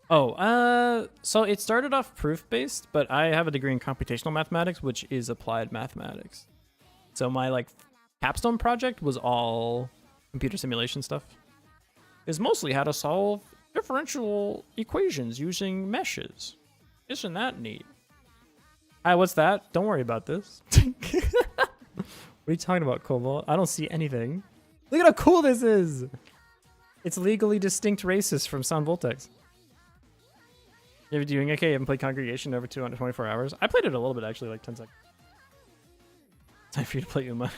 Oh, so it started off proof-based, but I have a degree in computational mathematics, which is applied mathematics. So my like capstone project was all computer simulation stuff. It's mostly how to solve differential equations using meshes. Isn't that neat? Hi, what's that? Don't worry about this. What are you talking about, Cobalt? I don't see anything. Look at how cool this is. It's legally distinct racist from Sound Voltex. You're doing okay? You haven't played Congregation in over 224 hours? I played it a little bit, actually, like 10 seconds. Time for you to play Uma.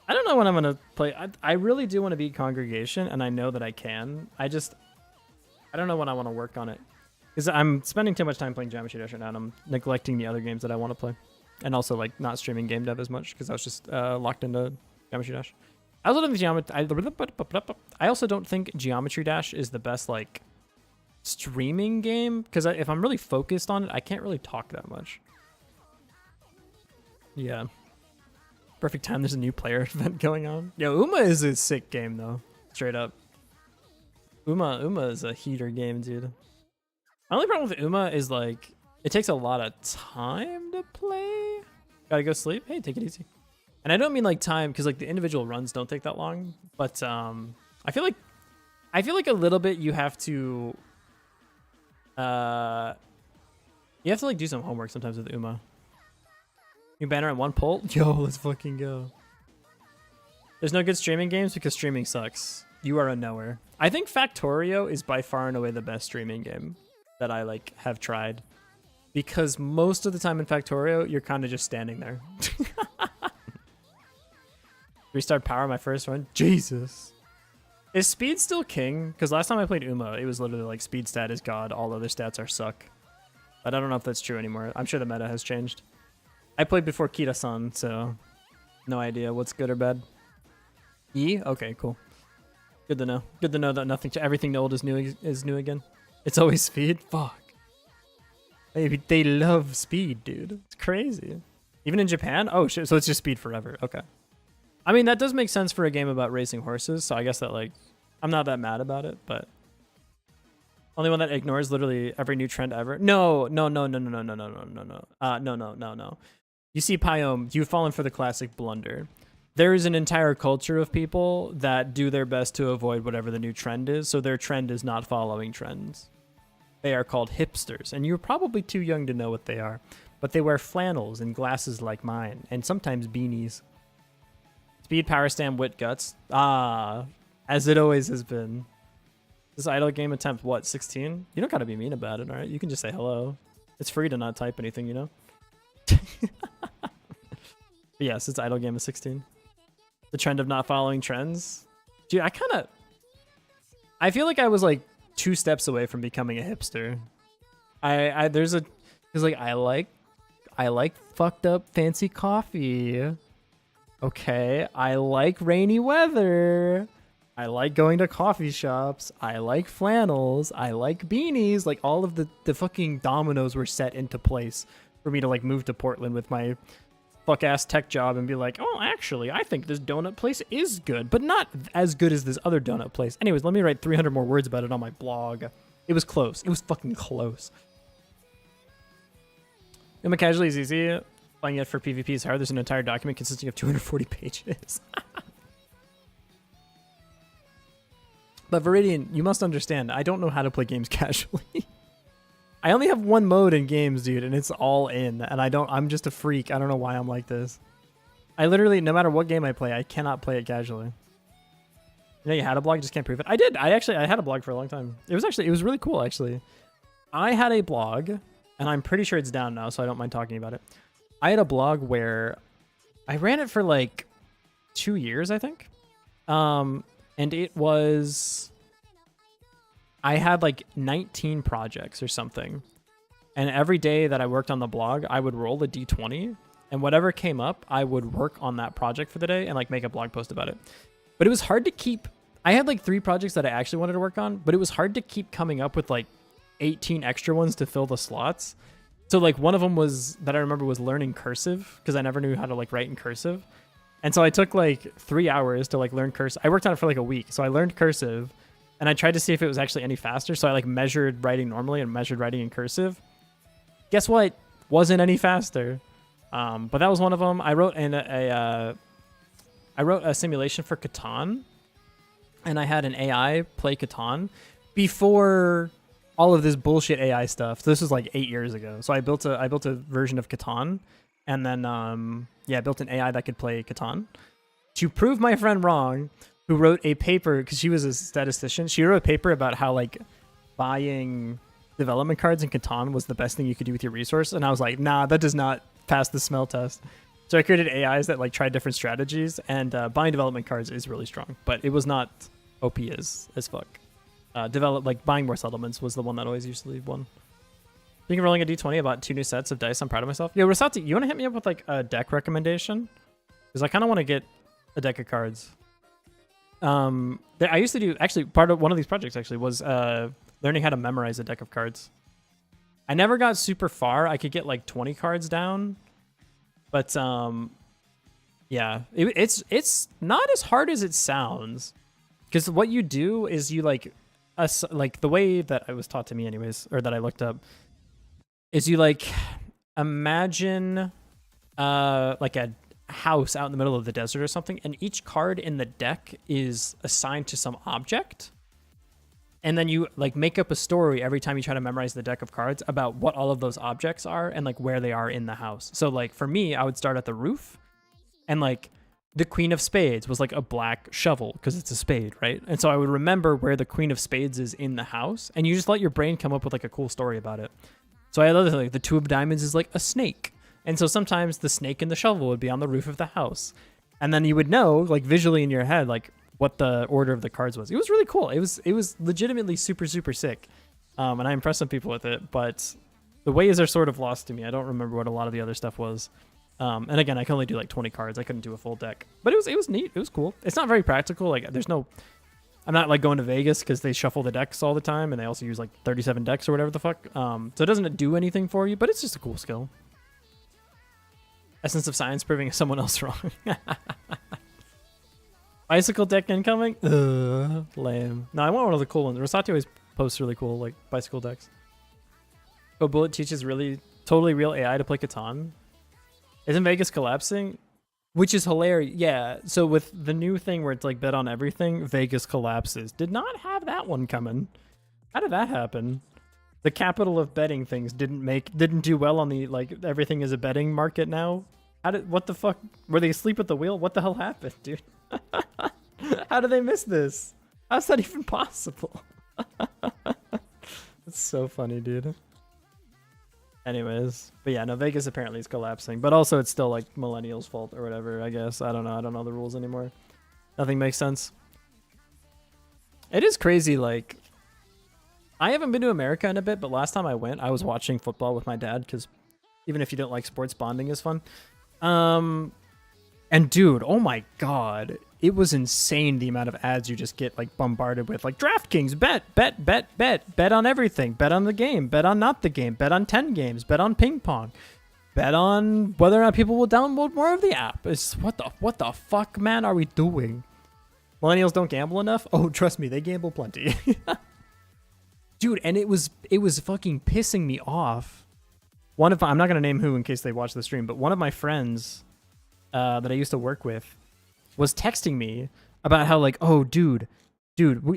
I don't know know when I'm gonna play. I really do want to beat Congregation, and I know that I can. I don't know when I want to work on it. Because I'm spending too much time playing Geometry Dash right now, and I'm neglecting the other games that I want to play. And also, like, not streaming game dev as much, because I was just locked into Geometry Dash. I also don't think I also don't think Geometry Dash is the best, like, streaming game, because if I'm really focused on it, I can't really talk that much. Yeah. Perfect time, there's a new player event going on. Yo, Uma is a sick game, though. Straight up. Uma is a heater game, dude. My only problem with Uma is, like, it takes a lot of time to play. Gotta go sleep? Hey, take it easy. And I don't mean, like, time, because, like, the individual runs don't take that long. But I feel like a little bit you have to... like, do some homework sometimes with Uma. New banner and one pull? Yo, let's fucking go. There's no good streaming games because streaming sucks. You are a knower. I think Factorio is by far and away the best streaming game that I, like, have tried. Because most of the time in Factorio, you're kind of just standing there. Restart power my first one. Jesus. Is speed still king? Because last time I played Uma, it was literally like speed stat is god, all other stats are suck. But I don't know if that's true anymore. I'm sure the meta has changed. I played before Kira-san, so no idea what's good or bad. E? Okay, cool. Good to know. Good to know that everything old is new again. It's always speed? Fuck. They love speed, dude. It's crazy. Even in Japan? Oh shit, so it's just speed forever. Okay. I mean, that does make sense for a game about racing horses, so I guess that, like, I'm not that mad about it, but only one that ignores literally every new trend ever. No. You see, Pyome, you've fallen for the classic blunder. There is an entire culture of people that do their best to avoid whatever the new trend is, so their trend is not following trends. They are called hipsters, and you're probably too young to know what they are, but they wear flannels and glasses like mine, and sometimes beanies. Speed, power stand, wit, guts. Ah, as it always has been. This idle game attempt, what, 16? You don't gotta be mean about it, alright? You can just say hello. It's free to not type anything, you know? But yes, it's idle game of 16. The trend of not following trends. Dude, I feel like I was like 2 steps away from becoming a hipster. I like fucked up fancy coffee. Okay, I like rainy weather. I like going to coffee shops. I like flannels. I like beanies. Like, all of the fucking dominoes were set into place for me to, like, move to Portland with my fuck-ass tech job and be like, oh, actually, I think this donut place is good, but not as good as this other donut place. Anyways, let me write 300 more words about it on my blog. It was close. It was fucking close. Uma casually is easy. Playing it for PvP is hard. There's an entire document consisting of 240 pages. But Viridian, you must understand, I don't know how to play games casually. I only have one mode in games, dude, and it's all in. And I'm just a freak. I don't know why I'm like this. I literally, no matter what game I play, I cannot play it casually. You know, you had a blog, just can't prove it. I did. I had a blog for a long time. It was really cool, actually. I had a blog, and I'm pretty sure it's down now, so I don't mind talking about it. I had a blog where I ran it for like 2 years, I think. And it was, I had like 19 projects or something. And every day that I worked on the blog, I would roll a D20, and whatever came up, I would work on that project for the day and like make a blog post about it. But it was hard to keep, I had like 3 projects that I actually wanted to work on, but it was hard to keep coming up with like 18 extra ones to fill the slots. So like one of them was, that I remember, was learning cursive, because I never knew how to like write in cursive. And so I took like 3 hours to like learn cursive. I worked on it for like a week. So I learned cursive, and I tried to see if it was actually any faster. So I like measured writing normally and measured writing in cursive. Guess what? Wasn't any faster. But that was one of them. I wrote a simulation for Catan, and I had an AI play Catan before all of this bullshit AI stuff. This was like 8 years ago. So I built a version of Catan, and then I built an AI that could play Catan to prove my friend wrong, who wrote a paper, because she was a statistician. She wrote a paper about how like buying development cards in Catan was the best thing you could do with your resource. And I was like, nah, that does not pass the smell test. So I created AIs that like tried different strategies, and buying development cards is really strong, but it was not OP as fuck. Buying more settlements was the one that always usually won. Speaking of rolling a d20, I bought 2 new sets of dice. I'm proud of myself. Yo, Rosati, you want to hit me up with like a deck recommendation? Because I kind of want to get a deck of cards. I used to do, actually, part of one of these projects actually was learning how to memorize a deck of cards. I never got super far. I could get like 20 cards down, but yeah, it's not as hard as it sounds. Because what you do is you like the way that it was taught to me anyways, or that I looked up, is you like imagine like a house out in the middle of the desert or something, and each card in the deck is assigned to some object. And then you like make up a story every time you try to memorize the deck of cards about what all of those objects are and like where they are in the house. So like for me, I would start at the roof, and like the Queen of Spades was like a black shovel because it's a spade, right? And so I would remember where the Queen of Spades is in the house, and you just let your brain come up with like a cool story about it. So I had other like the Two of Diamonds is like a snake. And so sometimes the snake and the shovel would be on the roof of the house. And then you would know like visually in your head like what the order of the cards was. It was really cool. It was legitimately super, super sick. And I impressed some people with it, but the ways are sort of lost to me. I don't remember what a lot of the other stuff was. And again, I can only do like 20 cards. I couldn't do a full deck, but it was neat. It was cool. It's not very practical. Like I'm not like going to Vegas because they shuffle the decks all the time, and they also use like 37 decks or whatever the fuck. So it doesn't do anything for you, but it's just a cool skill. Essence of Science proving someone else wrong. Bicycle deck incoming? Lame. No, I want one of the cool ones. Rosati always posts really cool like bicycle decks. Oh, Bullet teaches totally real AI to play Catan. Isn't Vegas collapsing? Which is hilarious. Yeah, so with the new thing where it's like bet on everything, Vegas collapses. Did not have that one coming. How did that happen? The capital of betting things didn't do well on the like everything is a betting market now. What the fuck? Were they asleep at the wheel? What the hell happened, dude? How did they miss this? How's that even possible? It's so funny, dude. Anyways, but yeah, no, Vegas apparently is collapsing, but also it's still like millennials' fault or whatever, I guess. I don't know the rules anymore. Nothing makes sense. It is crazy, like, I haven't been to America in a bit, but last time I went, I was watching football with my dad, because even if you don't like sports, bonding is fun. And dude, oh my god, it was insane the amount of ads you just get like bombarded with, like DraftKings, bet on everything, bet on the game, bet on not the game, bet on 10 games, bet on ping pong, bet on whether or not people will download more of the app. It's what the fuck, man, are we doing? Millennials don't gamble enough? Oh, trust me, they gamble plenty. Dude, and it was fucking pissing me off. I'm not gonna name who in case they watch the stream, but one of my friends that I used to work with was texting me about how like, oh, dude,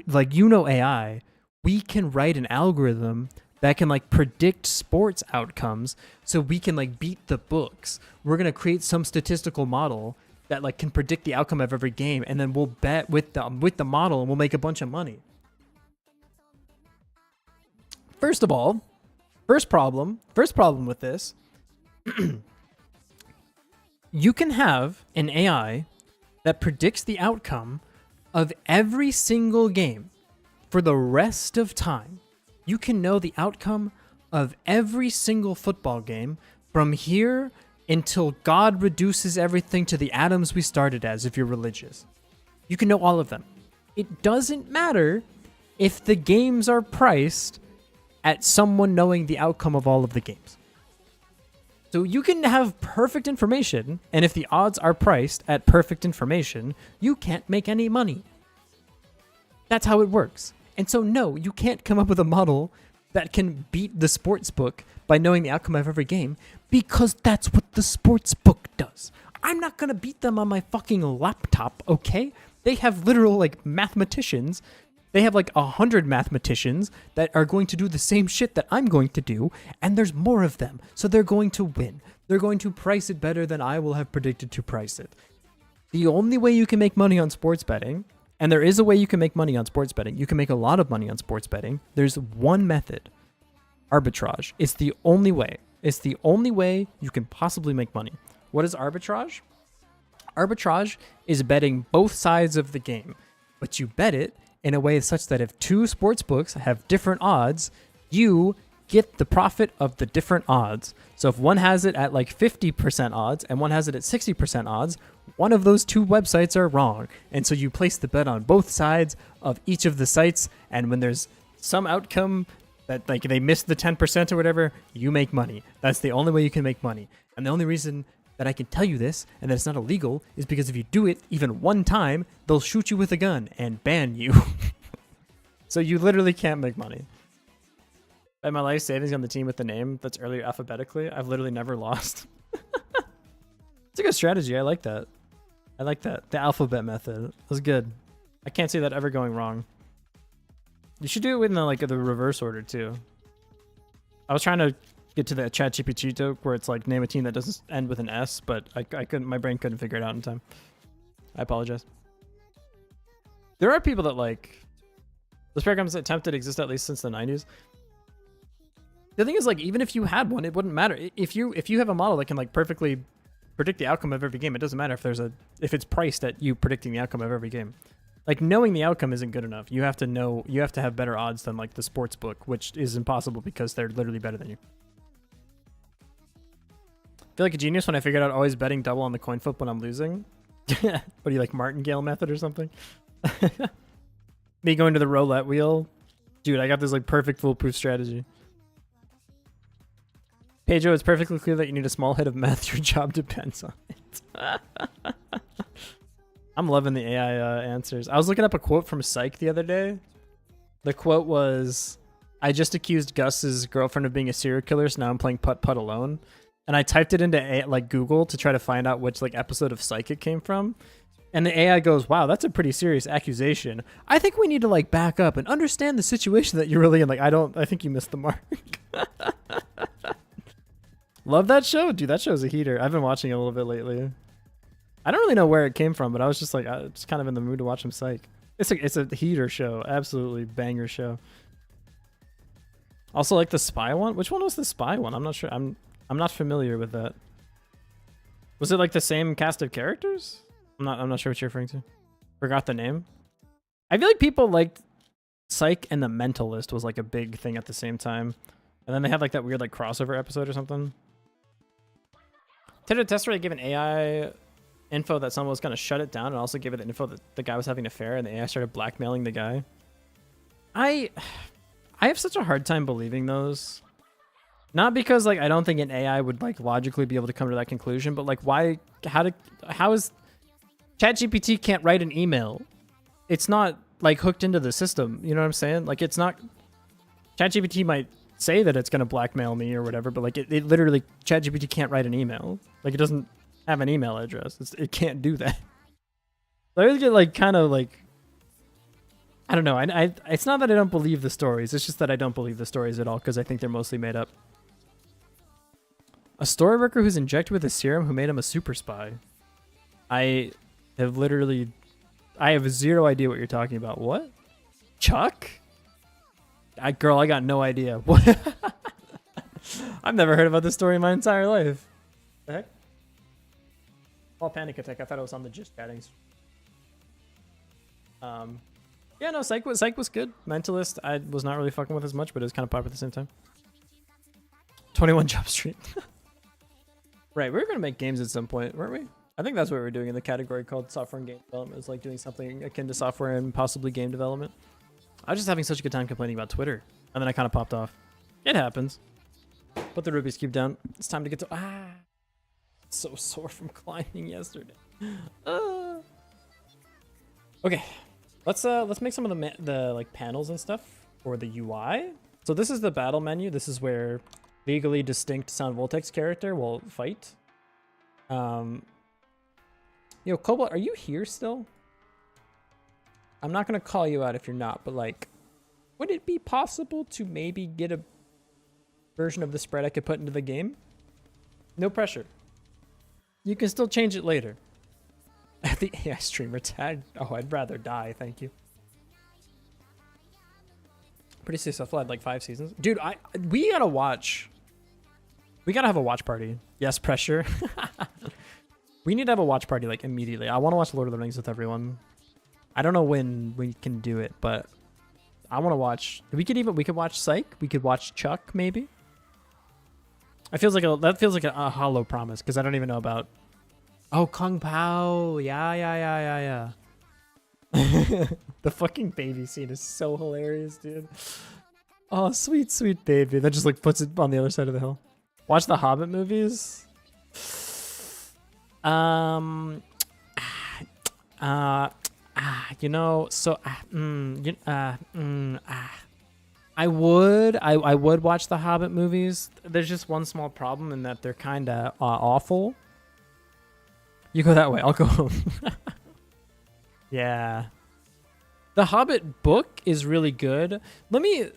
like, you know, AI, we can write an algorithm that can like predict sports outcomes so we can like beat the books. We're going to create some statistical model that like can predict the outcome of every game, and then we'll bet with the model and we'll make a bunch of money. First of all, first problem with this, you can have an AI that predicts the outcome of every single game for the rest of time. You can know the outcome of every single football game from here until God reduces everything to the atoms we started as, if you're religious. You can know all of them. It doesn't matter if the games are priced at someone knowing the outcome of all of the games. So you can have perfect information, and if the odds are priced at perfect information, you can't make any money. That's how it works. And so no, you can't come up with a model that can beat the sports book by knowing the outcome of every game, because that's what the sports book does. I'm not going to beat them on my fucking laptop, okay? They have literal like mathematicians. They have like 100 mathematicians that are going to do the same shit that I'm going to do, and there's more of them, so they're going to win. They're going to price it better than I will have predicted to price it. The only way you can make money on sports betting, and there is a way you can make money on sports betting, you can make a lot of money on sports betting. There's one method. Arbitrage. It's the only way. It's the only way you can possibly make money. What is arbitrage? Arbitrage is betting both sides of the game, but you bet it in a way such that if two sports books have different odds, you get the profit of the different odds. So if one has it at like 50% odds and one has it at 60% odds, one of those two websites are wrong. And so you place the bet on both sides of each of the sites, and when there's some outcome that like they missed the 10% or whatever, you make money. That's the only way you can make money. And the only reason that I can tell you this and that it's not illegal is because if you do it even one time, they'll shoot you with a gun and ban you. So you literally can't make money. I have my life savings on the team with the name that's earlier alphabetically. I've literally never lost. It's a good strategy. I like that. I like that. The alphabet method was good. I can't see that ever going wrong. You should do it in the reverse order too. I was trying to get to the ChatGPT joke where it's like name a team that doesn't end with an S, but I couldn't. My brain couldn't figure it out in time. I apologize. There are people that like this program's attempted to exist at least since the 90s. The thing is, like, even if you had one, it wouldn't matter. If you have a model that can like perfectly predict the outcome of every game, it doesn't matter if it's priced at you predicting the outcome of every game. Like, knowing the outcome isn't good enough. You have to have better odds than like the sports book, which is impossible because they're literally better than you. I feel like a genius when I figured out always betting double on the coin flip when I'm losing. What do you like, martingale method or something? Me going to the roulette wheel. Dude, I got this like perfect foolproof strategy. Pedro, it's perfectly clear that you need a small hit of meth. Your job depends on it. I'm loving the AI answers. I was looking up a quote from Psych the other day. The quote was, I just accused Gus's girlfriend of being a serial killer, so now I'm playing putt-putt alone. And I typed it into Google to try to find out which like episode of Psych it came from. And the AI goes, wow, that's a pretty serious accusation. I think we need to like back up and understand the situation that you're really in. Like, I think you missed the mark. Love that show. Dude, that show's a heater. I've been watching it a little bit lately. I don't really know where it came from, but I was just like, just kind of in the mood to watch some Psych. It's a heater show. Absolutely banger show. Also like the spy one. Which one was the spy one? I'm not sure. I'm not familiar with that. Was it like the same cast of characters? I'm not sure what you're referring to. Forgot the name. I feel like people liked Psych and The Mentalist was like a big thing at the same time. And then they had like that weird like crossover episode or something. Tinder Tester gave an AI info that someone was going to shut it down, and also gave it the info that the guy was having an affair, and the AI started blackmailing the guy. I have such a hard time believing those. Not because like I don't think an AI would like logically be able to come to that conclusion, but like how is ChatGPT can't write an email? It's not like hooked into the system. You know what I'm saying? Like it's not. ChatGPT might say that it's going to blackmail me or whatever, but like it literally, ChatGPT can't write an email. Like it doesn't have an email address. It can't do that. So I always get like kind of like, I don't know. It's not that I don't believe the stories. It's just that I don't believe the stories at all because I think they're mostly made up. A story worker who's injected with a serum who made him a super spy. I have zero idea what you're talking about. What? Chuck? Girl, I got no idea. What? I've never heard about this story in my entire life. The heck? Oh, panic attack. I thought it was on the Just Chattings. Yeah, no, Psych was good. Mentalist, I was not really fucking with as much, but it was kind of popular at the same time. 21 Jump Street. Right, we were going to make games at some point, weren't we? I think that's what we were doing in the category called software and game development. It was like doing something akin to software and possibly game development. I was just having such a good time complaining about Twitter, and then I kind of popped off. It happens. Put the Rubik's Cube down. It's time to get to... So sore from climbing yesterday. Okay, let's make some of the like panels and stuff for the UI. So this is the battle menu. This is where legally distinct Sound Voltex character will fight. Yo, Cobalt, are you here still? I'm not gonna call you out if you're not, but like, would it be possible to maybe get a version of the spread I could put into the game? No pressure. You can still change it later. The AI streamer tag. Oh, I'd rather die, thank you. Pretty successful. I had like 5 seasons. Dude, we gotta watch. We gotta have a watch party. Yes, pressure. We need to have a watch party like immediately. I want to watch Lord of the Rings with everyone. I don't know when we can do it, but I want to watch. We could watch Psych. We could watch Chuck maybe. That feels like a hollow promise because I don't even know about. Oh, Kung Pao. Yeah. The fucking baby scene is so hilarious, dude. Oh, sweet baby. That just like puts it on the other side of the hill. Watch the Hobbit movies. You know, so I would watch the Hobbit movies. There's just one small problem in that they're kind of awful. You go that way. I'll go home. Yeah. The Hobbit book is really good. Let me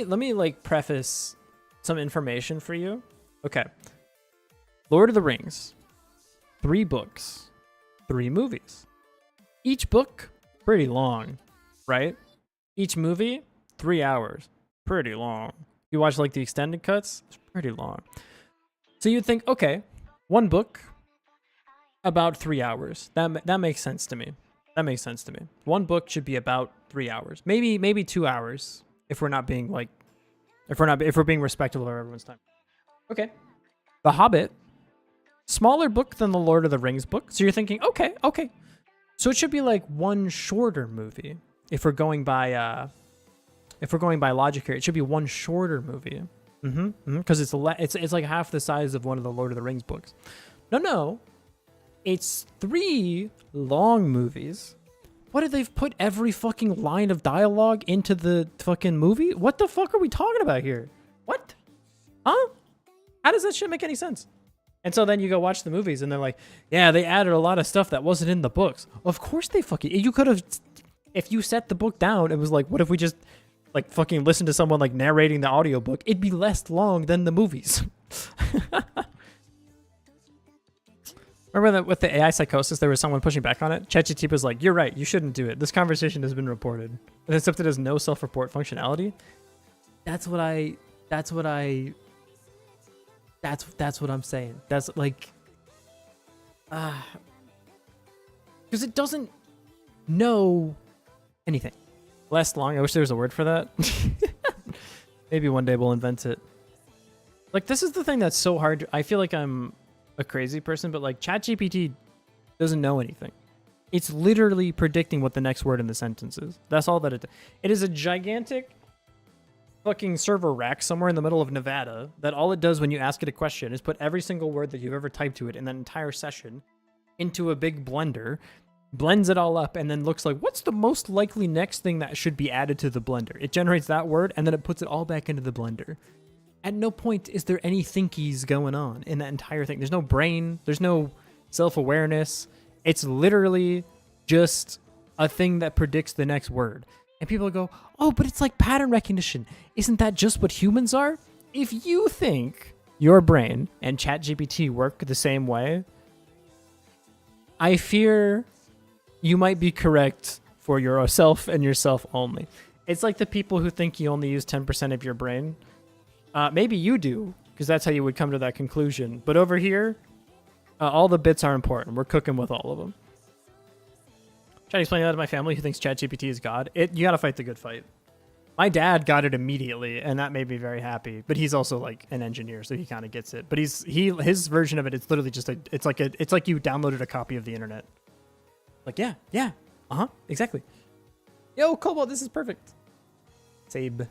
like preface some information for you. Okay. Lord of the Rings. 3 books. 3 movies. Each book, pretty long, right? Each movie, 3 hours. Pretty long. You watch like the extended cuts, it's pretty long. So you'd think, okay, 1 book, about 3 hours. That makes sense to me. 1 book should be about 3 hours. Maybe 2 hours if we're not being like if we're being respectful of everyone's time. Okay. The Hobbit, smaller book than the Lord of the Rings book. So you're thinking, okay. So it should be like 1 shorter movie. If we're going by logic here, it should be 1 shorter movie. Because it's like half the size of one of the Lord of the Rings books. No. It's 3 long movies. What if they've put every fucking line of dialogue into the fucking movie? What the fuck are we talking about here? What? Huh? How does that shit make any sense? And so then you go watch the movies and they're like, yeah, they added a lot of stuff that wasn't in the books. Of course they fucking... You could have... If you set the book down, it was like, what if we just like fucking listen to someone like narrating the audiobook? It'd be less long than the movies. Remember that with the AI psychosis, there was someone pushing back on it? ChatGPT was like, you're right, you shouldn't do it. This conversation has been reported. And except it has no self-report functionality. That's what I'm saying. That's like, because it doesn't know anything. Less long. I wish there was a word for that. Maybe one day we'll invent it. Like, this is the thing that's so hard. I feel like I'm a crazy person, but like ChatGPT doesn't know anything. It's literally predicting what the next word in the sentence is. That's all that it is. A gigantic fucking server rack somewhere in the middle of Nevada that all it does when you ask it a question is put every single word that you've ever typed to it in that entire session into a big blender, blends it all up, and then looks like, what's the most likely next thing that should be added to the blender? It generates that word, and then it puts it all back into the blender. At no point is there any thinkies going on in that entire thing. There's no brain. There's no self-awareness. It's literally just a thing that predicts the next word. And people go, oh, but it's like pattern recognition. Isn't that just what humans are? If you think your brain and ChatGPT work the same way, I fear you might be correct for yourself and yourself only. It's like the people who think you only use 10% of your brain. Maybe you do, because that's how you would come to that conclusion. But over here, all the bits are important. We're cooking with all of them. Trying to explain that to my family who thinks ChatGPT is God. You gotta fight the good fight. My dad got it immediately, and that made me very happy. But he's also like an engineer, so he kind of gets it. But his version of it, it's literally just it's like you downloaded a copy of the internet. Like, yeah, exactly. Yo, Cobalt, this is perfect. Sabe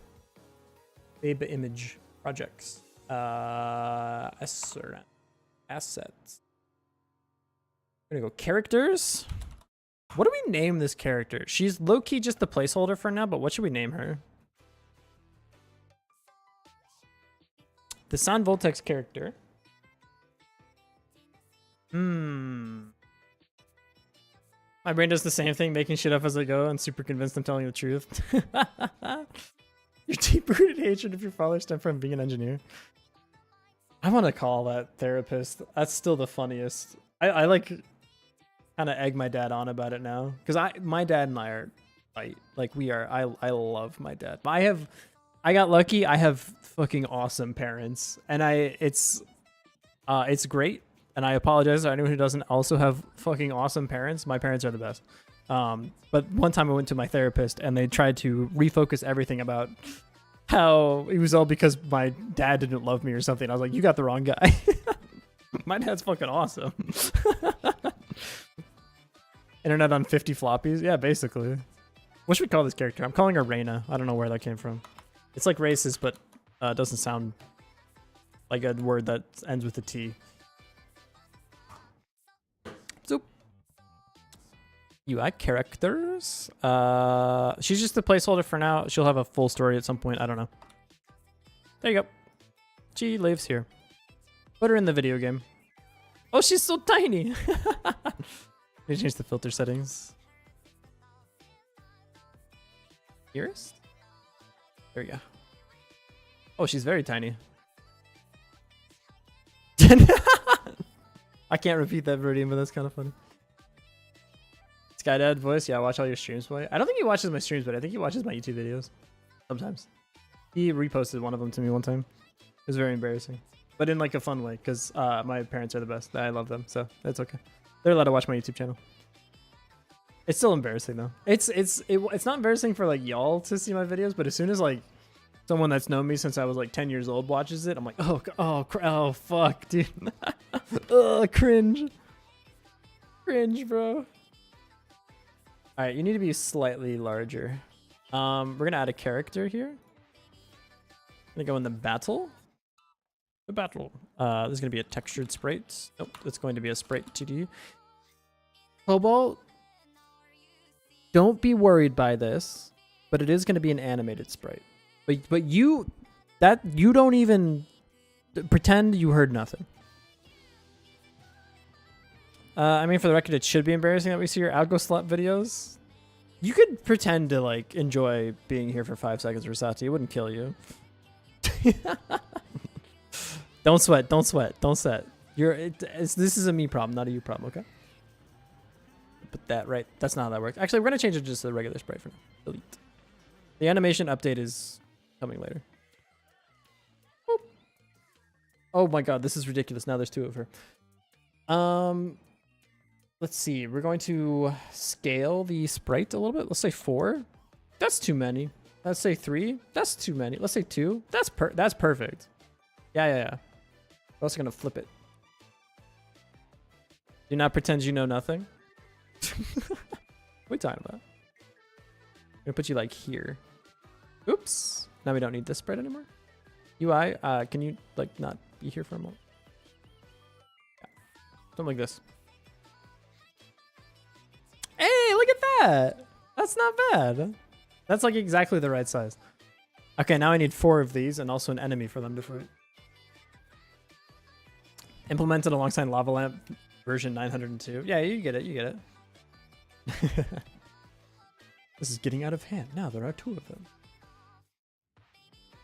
image projects. Assets. I'm gonna go characters. What do we name this character? She's low-key just the placeholder for now, but what should we name her? The San Voltex character. My brain does the same thing, making shit up as I go and super convinced I'm telling the truth. Your deep-rooted hatred of your father stemmed from being an engineer. I want to call that therapist. That's still the funniest. I like kind of egg my dad on about it now, because my dad and I are like we are. I love my dad. I got lucky. I have fucking awesome parents, and it's great. And I apologize to anyone who doesn't also have fucking awesome parents. My parents are the best. But one time I went to my therapist and they tried to refocus everything about how it was all because my dad didn't love me or something. I was like, you got the wrong guy. My dad's fucking awesome. Internet on 50 floppies? Yeah, basically. What should we call this character? I'm calling her Reina. I don't know where that came from. It's like racist, but it doesn't sound like a word that ends with a T. Zoop. UI characters. She's just a placeholder for now. She'll have a full story at some point. I don't know. There you go. She lives here. Put her in the video game. Oh, she's so tiny. Let me change the filter settings. Nearest? There we go. Oh, she's very tiny. I can't repeat that verbatim, but that's kind of funny. Skydad voice. Yeah, I watch all your streams, boy. I don't think he watches my streams, but I think he watches my YouTube videos. Sometimes. He reposted one of them to me one time. It was very embarrassing. But in like a fun way, because my parents are the best. I love them, so that's okay. They're allowed to watch my YouTube channel. It's still embarrassing though. It's not embarrassing for like y'all to see my videos, but as soon as like someone that's known me since I was like 10 years old watches it, I'm like, oh fuck, dude. Cringe. Cringe, bro. All right, you need to be slightly larger. We're gonna add a character here. I'm gonna go in the battle. The battle. This is gonna be a textured sprite. Nope, it's going to be a sprite 2D. Cobalt. Don't be worried by this, but it is going to be an animated sprite. But you don't even pretend you heard nothing. I mean, for the record, it should be embarrassing that we see your algo slut videos. You could pretend to like enjoy being here for 5 seconds, Rosati. It wouldn't kill you. Don't sweat. Don't sweat. Don't sweat. This is a me problem, not a you problem. Okay. Put that right. That's not how that works. Actually, we're gonna change it just to the regular sprite for now. Delete. The animation update is coming later. Boop. Oh my god, this is ridiculous. Now there's 2 of her. Let's see. We're going to scale the sprite a little bit. Let's say 4. That's too many. Let's say 3. That's too many. Let's say 2. That's perfect. Yeah. We're also gonna flip it. Do not pretend you know nothing. What are we talking about? I'm gonna put you like here. Oops. Now we don't need this spread anymore. UI, can you like not be here for a moment? Yeah. Something like this. Hey, look at that. That's not bad. That's like exactly the right size. Okay, now I need 4 of these and also an enemy for them to fight. Implemented alongside Lava Lamp version 902. Yeah, you get it. You get it. This is getting out of hand. Now there are 2 of them.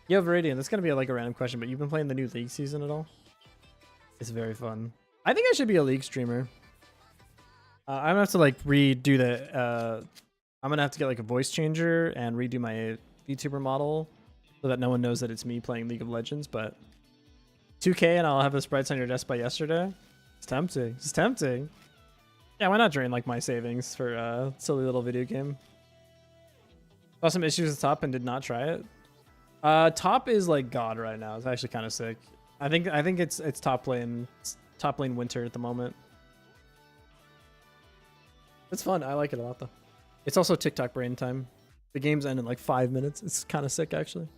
Yo, Viridian, this is going to be like a random question, but you've been playing the new League season at all? It's very fun. I think I should be a League streamer. I'm going to have to like redo the... I'm going to have to get like a voice changer and redo my VTuber model so that no one knows that it's me playing League of Legends, but 2K and I'll have the sprites on your desk by yesterday. It's tempting. It's tempting. Yeah, why not drain like my savings for a silly little video game? Saw some issues with top and did not try it. Top is like god right now. It's actually kind of sick. I think it's top lane winter at the moment. It's fun. I like it a lot though. It's also TikTok brain time. The game's end in like 5 minutes. It's kind of sick actually.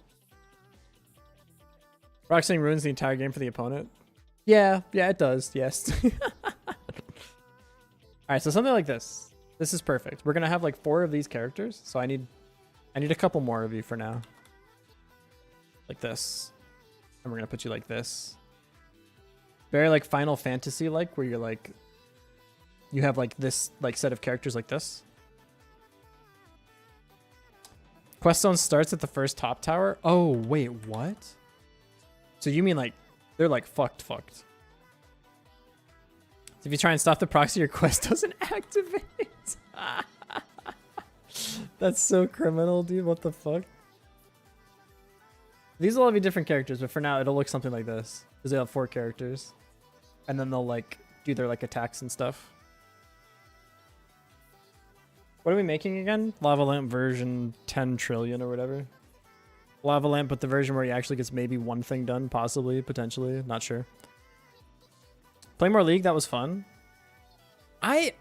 Roxing ruins the entire game for the opponent. Yeah, it does. Yes. All right, so something like this. This is perfect. We're gonna have like 4 of these characters, so I need a couple more of you for now. Like this, and we're gonna put you like this. Very like Final Fantasy like, where you're like, you have like this like set of characters like this. Quest zone starts at the first top tower. Oh wait, what? So you mean like they're like fucked? So if you try and stop the proxy, your quest doesn't activate. That's so criminal, dude. What the fuck? These will all be different characters, but for now, it'll look something like this. Because they have 4 characters. and then they'll like do their like attacks and stuff. What are we making again? Lava Lamp version 10 trillion or whatever. Lava Lamp, but the version where he actually gets maybe one thing done, possibly, potentially, not sure. Play more League, that was fun. I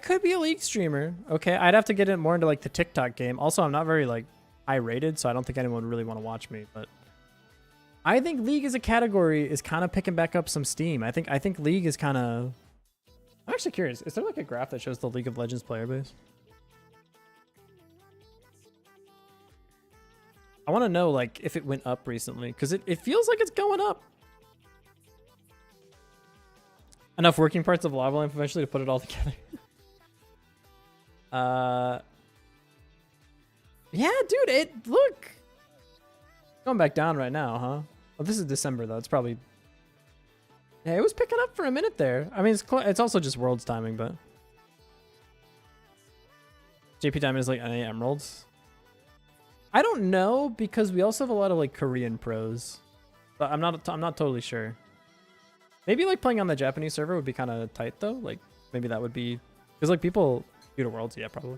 could be a League streamer. Okay, I'd have to get it more into like the TikTok game. Also, I'm not very like high rated, so I don't think anyone would really want to watch me, but I think League as a category is kind of picking back up some steam. I think League is kind of... I'm actually curious. Is there like a graph that shows the League of Legends player base? I want to know like if it went up recently, because it feels like it's going up. Enough working parts of Lava Lamp eventually to put it all together. Yeah, dude, look. Going back down right now, huh? Oh, this is December though. It's probably... Yeah, it was picking up for a minute there. I mean, it's also just Worlds timing, but... JP Diamond is like NA Emeralds. I don't know, because we also have a lot of like Korean pros. But I'm not totally sure. Maybe like playing on the Japanese server would be kind of tight though. Like maybe that would be... Because like people do to Worlds, yeah, probably.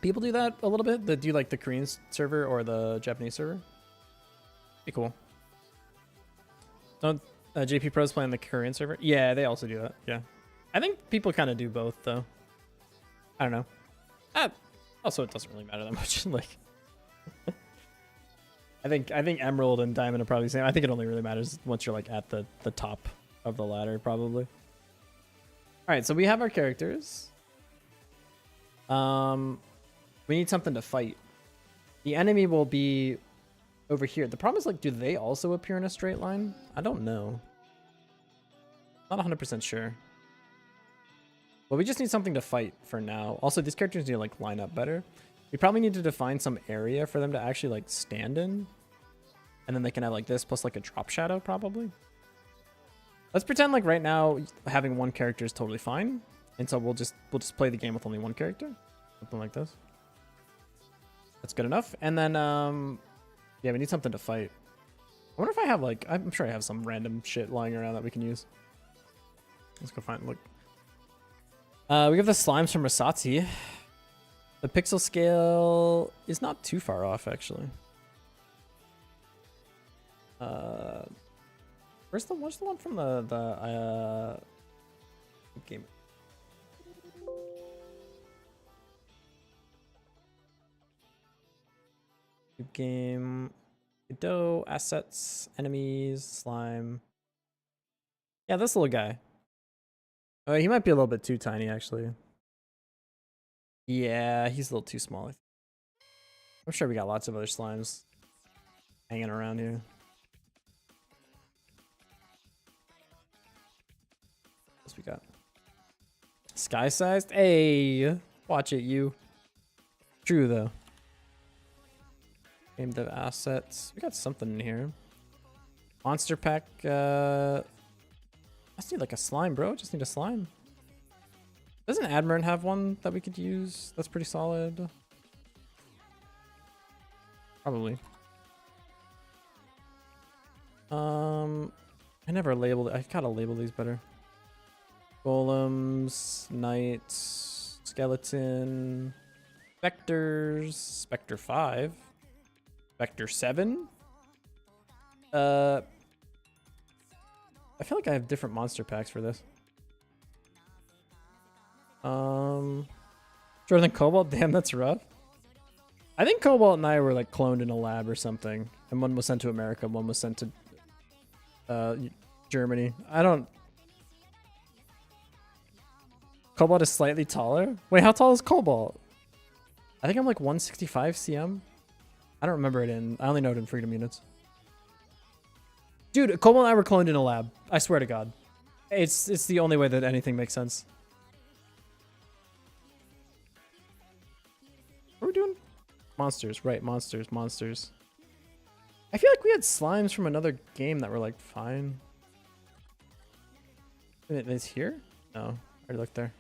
People do that a little bit. That do like the Korean server or the Japanese server. Be cool. Don't JP Pros play on the Korean server? Yeah, they also do that. Yeah, I think people kind of do both though. I don't know. Also, it doesn't really matter that much. Like, I think Emerald and Diamond are probably the same. I think it only really matters once you're like at the top of the ladder, probably. All right, so we have our characters. We need something to fight. The enemy will be over here. The problem is, like, do they also appear in a straight line? I don't know. Not 100% sure. But we just need something to fight for now. Also, these characters need to, like, line up better. We probably need to define some area for them to actually, like, stand in. And then they can have, like, this plus, like, a drop shadow, probably. Let's pretend, like, right now, having one character is totally fine. And so we'll just play the game with only one character. Something like this. That's good enough. And then, yeah, we need something to fight. I wonder if I have, like, I'm sure I have some random shit lying around that we can use. Let's go find, look. We have the slimes from Rasatsi. The pixel scale is not too far off, actually. What's the one from the game? Game, dough, assets, enemies, slime. Yeah, this little guy. Oh, he might be a little bit too tiny, actually. Yeah, he's a little too small. I'm sure we got lots of other slimes hanging around here. What else we got? Sky-sized? Hey, watch it, you. True, though. Gamedev assets. We got something in here. Monster pack. I just need like a slime, bro. Just need a slime. Doesn't Admiral have one that we could use? That's pretty solid. Probably. I never labeled it. I gotta label these better. Golems, knights, skeleton, specters, specter 5. Vector 7. I feel like I have different monster packs for this. Shorter than Cobalt? Damn, that's rough. I think Cobalt and I were like cloned in a lab or something. And one was sent to America, one was sent to Germany. I don't... Cobalt is slightly taller? Wait, how tall is Cobalt? I think I'm like 165 cm. I don't remember it in... I only know it in Freedom Units. Dude, Cobalt and I were cloned in a lab. I swear to God. It's the only way that anything makes sense. What are we doing? Monsters. Right, monsters. Monsters. I feel like we had slimes from another game that were like fine. It's here? No. I already looked there.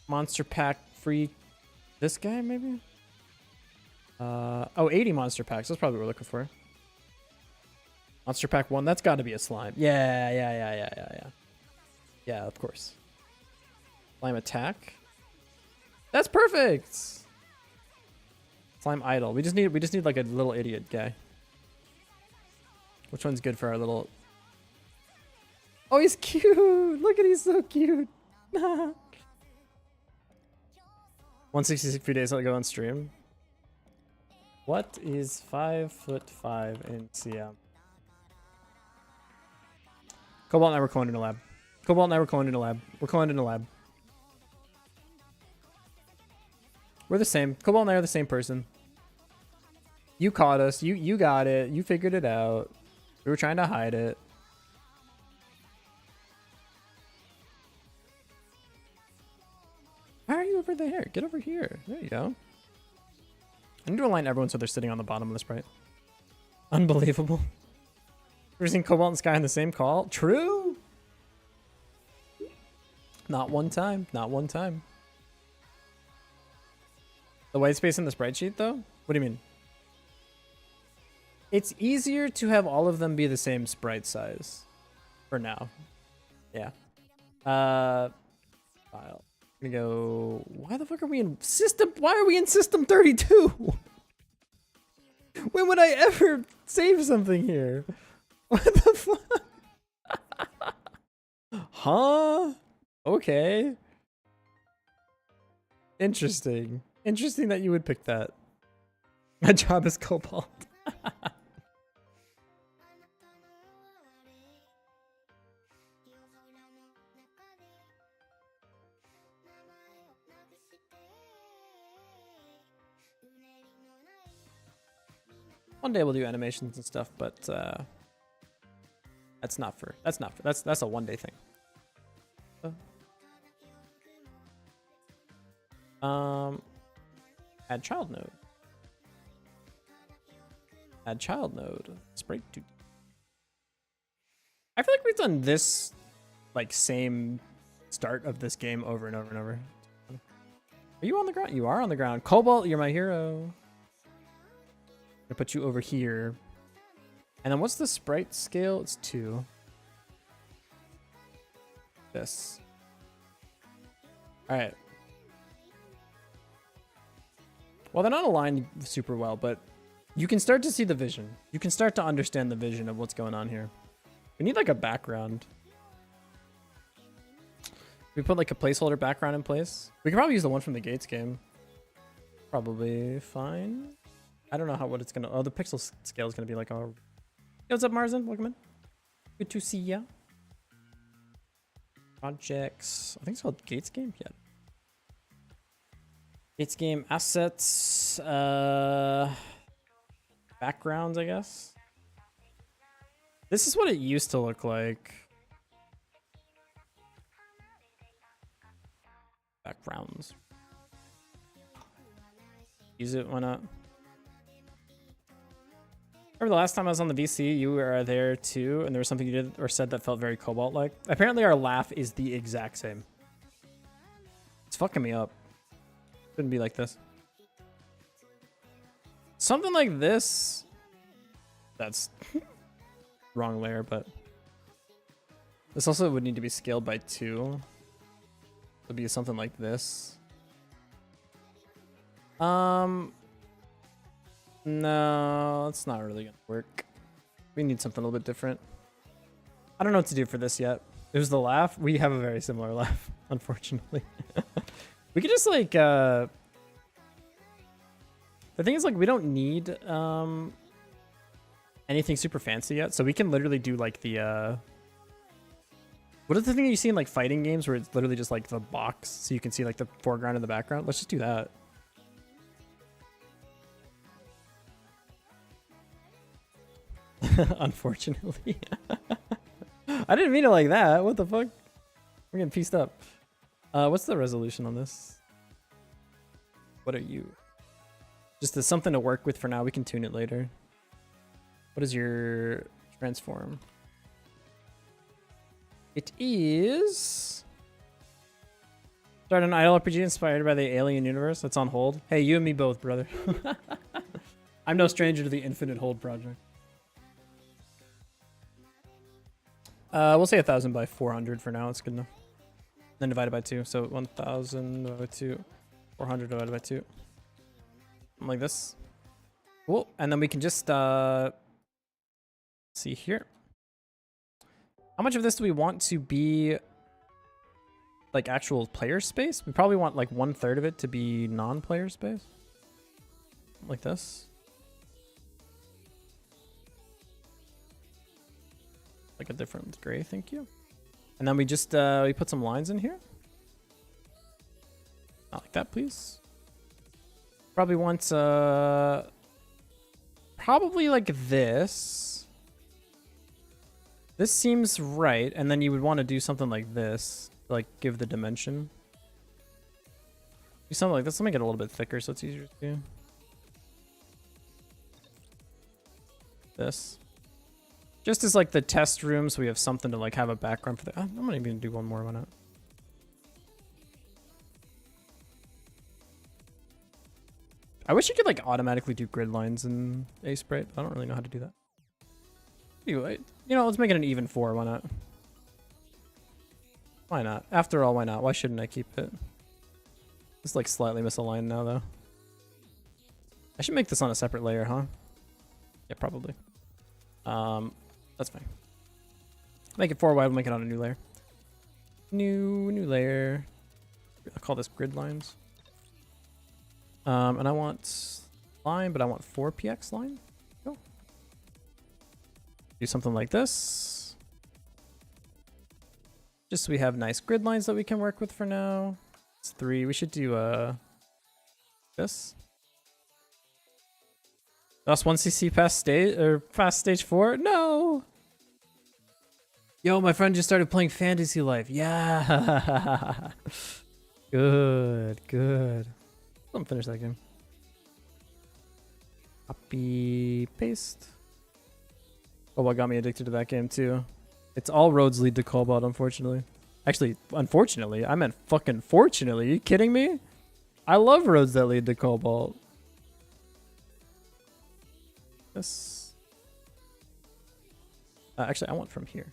Monster pack free... This guy, maybe? Oh, 80 monster packs. That's probably what we're looking for. Monster Pack 1, that's got to be a slime. Yeah. Yeah, of course. Slime attack. That's perfect. Slime idle. We just need like a little idiot guy. Which one's good for our little... Oh, he's cute. Look at he's so cute. 166 free days ago on stream. What is 5'5" in CM? Cobalt and I were cloned in a lab. Cobalt and I were cloned in a lab. We're cloned in a lab. We're the same. Cobalt and I are the same person. You caught us. You got it. You figured it out. We were trying to hide it. Why are you over there? Get over here. There you go. I need to align everyone so they're sitting on the bottom of the sprite. Unbelievable. Ever seen Cobalt and Sky in the same call? True. Not one time. Not one time. The white space in the sprite sheet, though? What do you mean? It's easier to have all of them be the same sprite size. For now. Yeah. File. I'm gonna go... Why the fuck are we in system... Why are we in system 32? When would I ever save something here? What the fuck? Huh? Okay. Interesting. Interesting that you would pick that. My job is Cobalt. One day we'll do animations and stuff, but that's a one day thing. Add child node. Add child node. Sprite 2. I feel like we've done this like same start of this game over and over and over. Are you on the ground? You are on the ground. Cobalt, you're my hero. I'm gonna put you over here. And then what's the sprite scale? It's 2. This. Alright. Well, they're not aligned super well, but you can start to see the vision. You can start to understand the vision of what's going on here. We need like a background. We put like a placeholder background in place. We can probably use the one from the Gates game. Probably fine. I don't know what it's gonna... Oh, the pixel scale is gonna be like... Oh, hey, what's up, Marzin? Welcome in. Good to see ya. Projects... I think it's called Gates game? Yeah. Gates game assets... backgrounds, I guess. This is what it used to look like. Backgrounds. Use it, why not? Remember the last time I was on the VC, you were there too, and there was something you did or said that felt very Cobalt-like. Apparently our laugh is the exact same. It's fucking me up. Shouldn't be like this. Something like this. That's wrong layer, but this also would need to be scaled by 2. It'd be something like this. No, it's not really gonna work. We need something a little bit different. I don't know what to do for this yet. It was the laugh. We have a very similar laugh, unfortunately. We could just like the thing is, like, we don't need anything super fancy yet, so we can literally do like the what is the thing you see in like fighting games where it's literally just like the box so you can see like the foreground and the background? Let's just do that. Unfortunately. I didn't mean it like that. What the fuck? We're getting pieced up. What's the resolution on this? What are you? Just as something to work with for now. We can tune it later. What is your transform? It is... Start an idle RPG inspired by the alien universe. That's on hold. Hey, you and me both, brother. I'm no stranger to the Infinite Hold project. We'll say 1,000 by 400 for now. It's good enough. Then divided by 2. So 1,000 divided by 2. 400 divided by 2. Something like this. Cool. And then we can just see here. How much of this do we want to be like actual player space? We probably want like 1/3 of it to be non-player space. Like this. Like a different gray, thank you. And then we just we put some lines in here. Not like that, please. Probably want probably like this. This seems right, and then you would want to do something like this, like give the dimension. Do something like this. Let me get a little bit thicker so it's easier to do. This. Just as like the test room, so we have something to like have a background for the. I'm not even gonna do one more. Why not? I wish you could like automatically do grid lines in Sprite. I don't really know how to do that. Anyway, you know, let's make it an even 4. Why not? Why not? After all, why not? Why shouldn't I keep it? It's like slightly misaligned now, though. I should make this on a separate layer, huh? Yeah, probably. That's fine. Make it 4 wide. We'll make it on a new layer. New layer. I'll call this grid lines. And I want line, but I want 4px line. Go. Do something like this. Just so we have nice grid lines that we can work with for now. It's 3. We should do this. Lost 1 CC past stage 4? No! Yo, my friend just started playing Fantasy Life. Yeah! Good. Let me finish that game. Copy, paste. Oh, what got me addicted to that game too? It's all roads lead to Cobalt, unfortunately. Actually, unfortunately. I meant fucking fortunately. Are you kidding me? I love roads that lead to Cobalt. This. Actually, I want from here.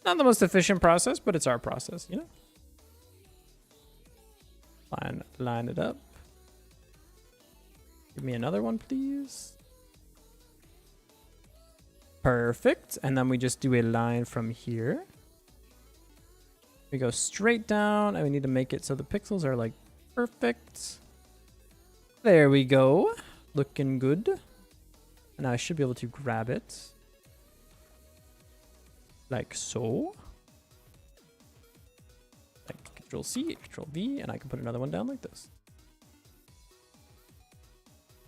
Not the most efficient process, but it's our process, you know? Line it up. Give me another one, please. Perfect. And then we just do a line from here. We go straight down, and we need to make it so the pixels are like perfect. There we go. Looking good. And I should be able to grab it. Like so. Like Control C, Control V, and I can put another one down like this.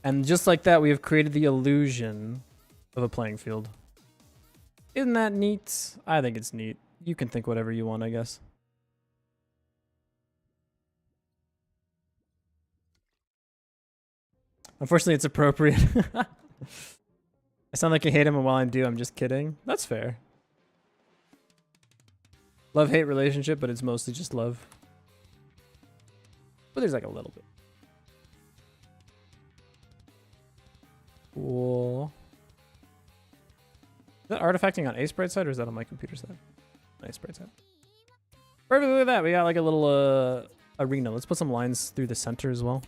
And just like that, we have created the illusion of a playing field. Isn't that neat? I think it's neat. You can think whatever you want, I guess. Unfortunately, it's appropriate. I sound like I hate him, and while I do, I'm just kidding. That's fair. Love-hate relationship, but it's mostly just love. But there's like a little bit. Cool. Is that artifacting on Sprite side, or is that on my computer side? On Sprite side. Perfect, look at that. We got like a little arena. Let's put some lines through the center as well.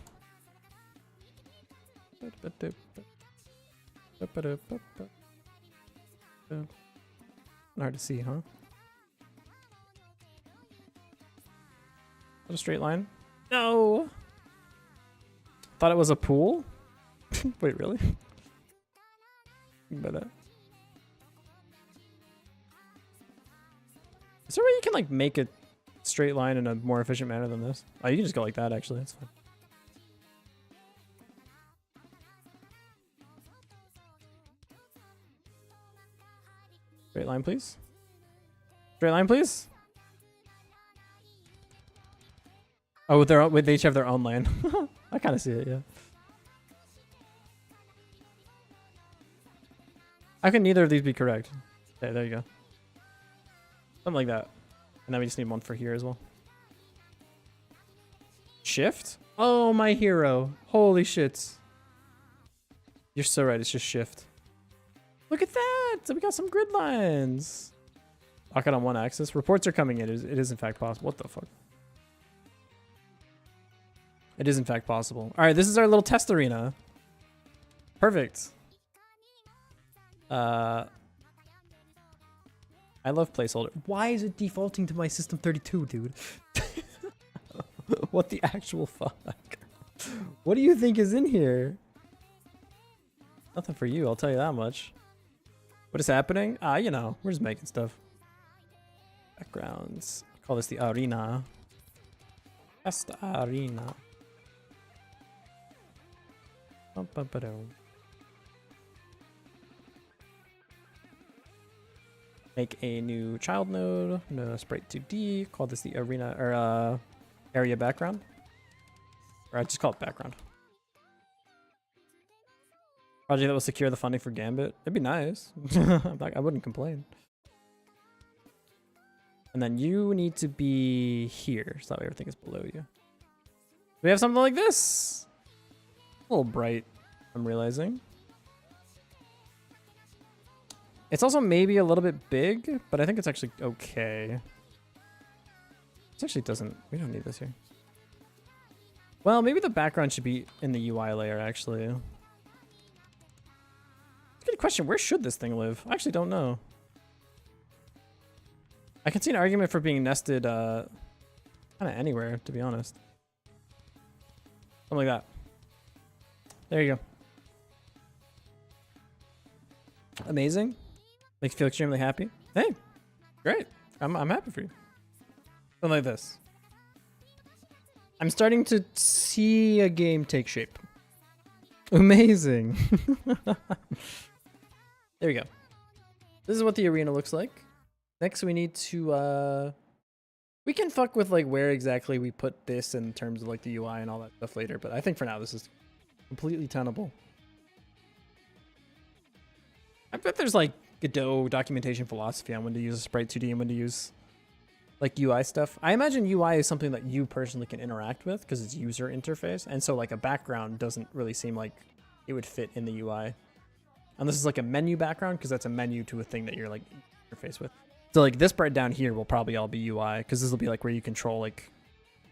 Hard to see, huh? What a straight line. No! Thought it was a pool? Wait, really? But, is there a way you can like make a straight line in a more efficient manner than this? Oh, you can just go like that actually, that's fine. Straight line, please. Straight line, please. Oh, they each have their own lane. I kind of see it, yeah. How can neither of these be correct? Okay, there you go. Something like that. And then we just need one for here as well. Shift? Oh, my hero. Holy shit. You're so right, it's just shift. Look at that. So we got some grid lines. Lock it on one axis. Reports are coming in. It is in fact possible. What the fuck? It is in fact possible. All right, this is our little test arena. Perfect. I love placeholder. Why is it defaulting to my system 32, dude? What the actual fuck? What do you think is in here? Nothing for you, I'll tell you that much. What is happening? You know, we're just making stuff. Backgrounds. Call this the arena. That's the arena. Make a new child node. No sprite 2D. Call this the arena or area background. Or I just call it background. Project that will secure the funding for Gambit. It'd be nice. I wouldn't complain. And then you need to be here, so that way everything is below you. We have something like this. A little bright, I'm realizing. It's also maybe a little bit big, but I think it's actually okay. This actually doesn't, we don't need this here. Well, maybe the background should be in the UI layer, actually. It's a good question. Where should this thing live? I actually don't know. I can see an argument for being nested kind of anywhere, to be honest. Something like that. There you go. Amazing. Makes you feel extremely happy. Hey, great. I'm happy for you. Something like this. I'm starting to see a game take shape. Amazing. There we go. This is what the arena looks like. Next we need to we can fuck with like where exactly we put this in terms of like the UI and all that stuff later, but I think for now this is completely tenable. I bet there's like Godot documentation philosophy on when to use a sprite 2D and when to use like UI stuff. I imagine UI is something that you personally can interact with because it's user interface, and so like a background doesn't really seem like it would fit in the UI. And this is like a menu background because that's a menu to a thing that you're like interface with. So like this part down here will probably all be UI because this will be like where you control like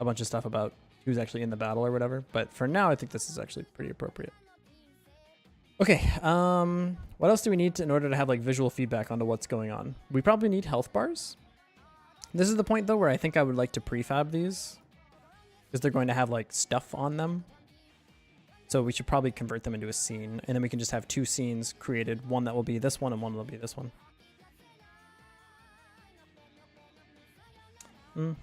a bunch of stuff about who's actually in the battle or whatever. But for now, I think this is actually pretty appropriate. Okay, what else do we need in order to have like visual feedback onto what's going on? We probably need health bars. This is the point though where I think I would like to prefab these because they're going to have like stuff on them. So we should probably convert them into a scene, and then we can just have two scenes created, one that will be this one and one will be this one. There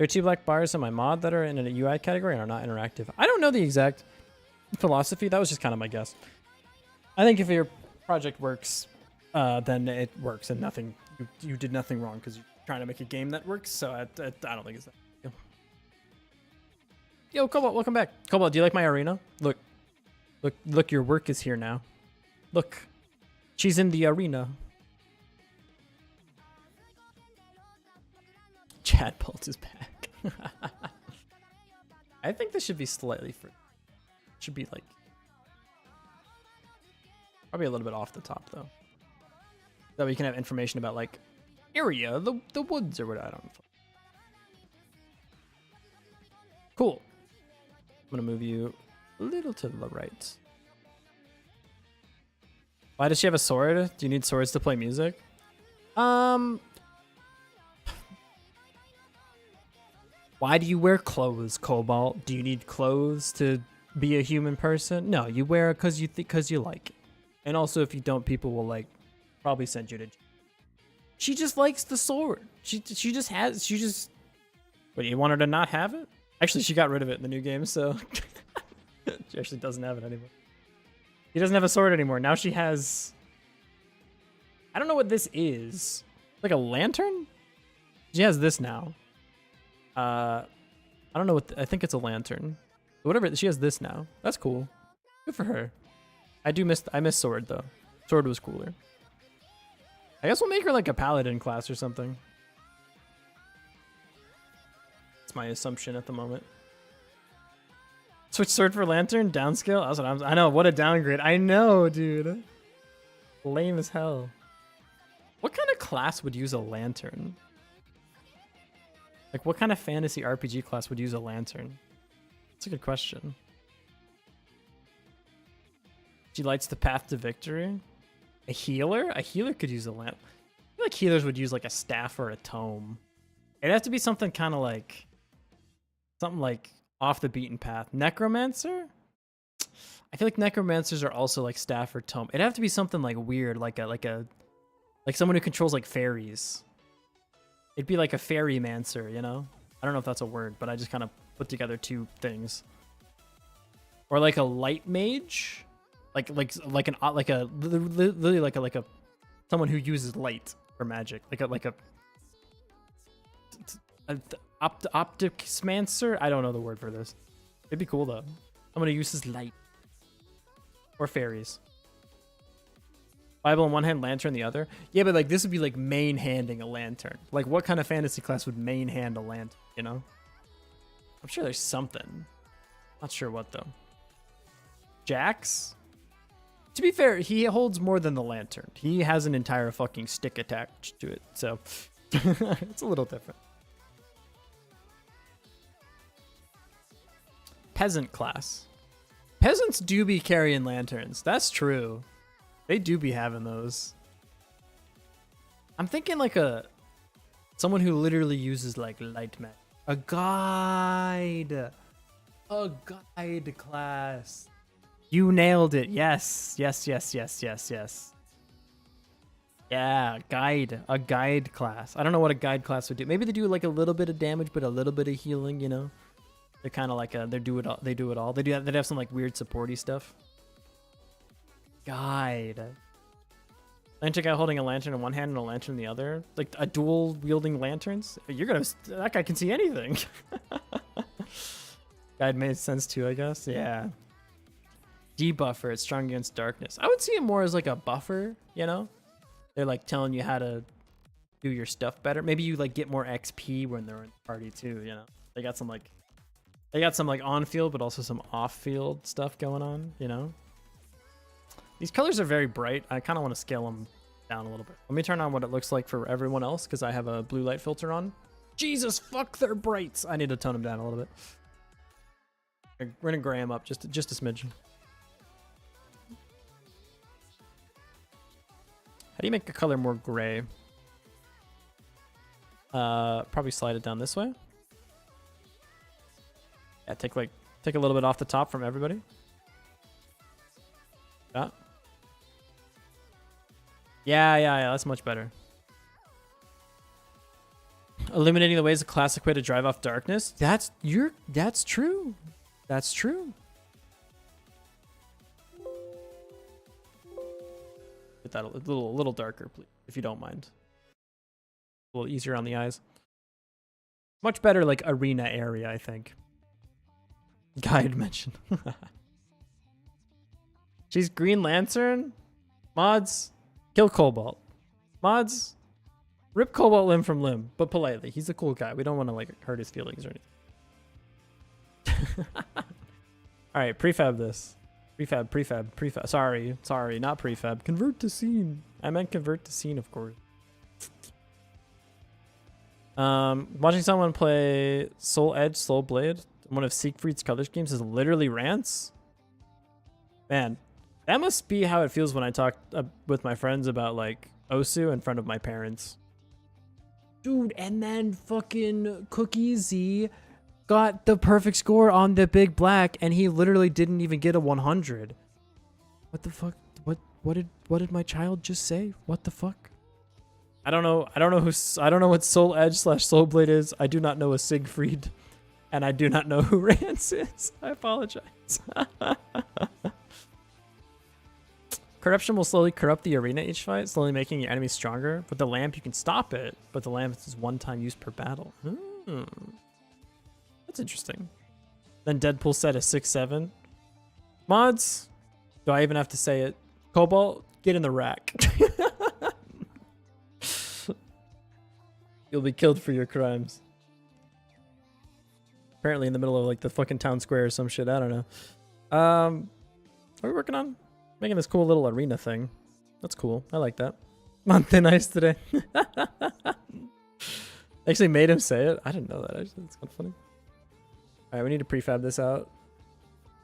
are two black bars in my mod that are in a UI category and are not interactive. I don't know the exact philosophy. That was just kind of my guess. I think if your project works, then it works and nothing. You did nothing wrong because you're trying to make a game that works. So I don't think it's that. Yo, Cobalt, welcome back. Cobalt, do you like my arena? Look, your work is here now. Look, she's in the arena. Chad Bolt is back. I think this should be slightly for. Should be like probably a little bit off the top though. That we can have information about like area, the woods or what, I don't know. Cool. I'm gonna move you a little to the right. Why does she have a sword? Do you need swords to play music? Why do you wear clothes, Cobalt? Do you need clothes to be a human person? No, you wear it because you like it. And also, if you don't, people will like probably send you to. She just likes the sword. She just. What, do you want her to not have it? Actually, she got rid of it in the new game, so she actually doesn't have it anymore. She doesn't have a sword anymore. Now she has. I don't know what this is. Like a lantern? She has this now. I don't know what. I think it's a lantern. Whatever. She has this now. That's cool. Good for her. I miss sword though. Sword was cooler. I guess we'll make her like a paladin class or something. That's my assumption at the moment. Switch sword for lantern, downscale. That's what I know. What a downgrade. I know, dude. Lame as hell. What kind of class would use a lantern? Like, what kind of fantasy RPG class would use a lantern? That's a good question. She lights the path to victory. A healer? A healer could use a lamp. I feel like healers would use like a staff or a tome. It'd have to be something kind of like... something like off the beaten path. Necromancer? I feel like necromancers are also like staff or tome. It'd have to be something like weird, like someone who controls like fairies. It'd be like a fairy mancer, you know? I don't know if that's a word, but I just kind of put together two things. Or like a light mage, like someone who uses light for magic, like a optics mancer. I don't know the word for this. It'd be cool though. Someone who uses light. Or fairies. Bible in one hand, lantern in the other. Yeah, but like this would be like main handing a lantern. Like what kind of fantasy class would main hand a lantern, you know? I'm sure there's something. Not sure what though. Jax? To be fair, he holds more than the lantern. He has an entire fucking stick attached to it, so it's a little different. Peasant class. Peasants do be carrying lanterns. That's true. They do be having those. I'm thinking like someone who literally uses like light magic. A guide. A guide class. You nailed it. Yes. Yes, yes, yes, yes, yes. Yeah, guide. A guide class. I don't know what a guide class would do. Maybe they do like a little bit of damage, but a little bit of healing, you know? They're kind of like they do it all. They do it all. They'd have some like weird supporty stuff. Guide. Lantern guy holding a lantern in one hand and a lantern in the other. Like a dual wielding lanterns. That guy can see anything. Guide made sense too, I guess. Yeah. Debuffer. It's strong against darkness. I would see it more as like a buffer, you know? They're like telling you how to do your stuff better. Maybe you like get more XP when they're in the party too, you know? They got some like on-field, but also some off-field stuff going on, you know? These colors are very bright. I kind of want to scale them down a little bit. Let me turn on what it looks like for everyone else, because I have a blue light filter on. Jesus, fuck, they're bright. I need to tone them down a little bit. We're going to gray them up just a smidgen. How do you make a color more gray? Probably slide it down this way. Yeah, take a little bit off the top from everybody. Yeah, that's much better. Eliminating the way is a classic way to drive off darkness. That's true. That's true. Get that a little darker, please, if you don't mind. A little easier on the eyes. Much better like arena area, I think. Guide mention. She's Green Lantern. Mods, kill Cobalt. Mods, rip Cobalt limb from limb, but politely. He's a cool guy. We don't want to like hurt his feelings or anything. All right, prefab this. Prefab. Sorry, not prefab. Convert to scene. I meant convert to scene, of course. Watching someone play Soul Edge, Soul Blade, one of Siegfried's color schemes, is literally rants. Man, that must be how it feels when I talk with my friends about like Osu in front of my parents. Dude, and then fucking Cookie Z got the perfect score on the Big Black, and he literally didn't even get a 100. What the fuck? What did my child just say? What the fuck? I don't know what Soul Edge / Soul Blade is. I do not know a Siegfried. And I do not know who Rance is. I apologize. Corruption will slowly corrupt the arena each fight, slowly making your enemies stronger. With the lamp, you can stop it, but the lamp is one-time use per battle. That's interesting. Then Deadpool said a 6-7. Mods, do I even have to say it? Cobalt, get in the rack. You'll be killed for your crimes. Apparently in the middle of like the fucking town square or some shit. I don't know. What are we working on? Making this cool little arena thing. That's cool. I like that. I'm on thin ice today. Actually made him say it. I didn't know that. Actually, it's kind of funny. All right, we need to prefab this out.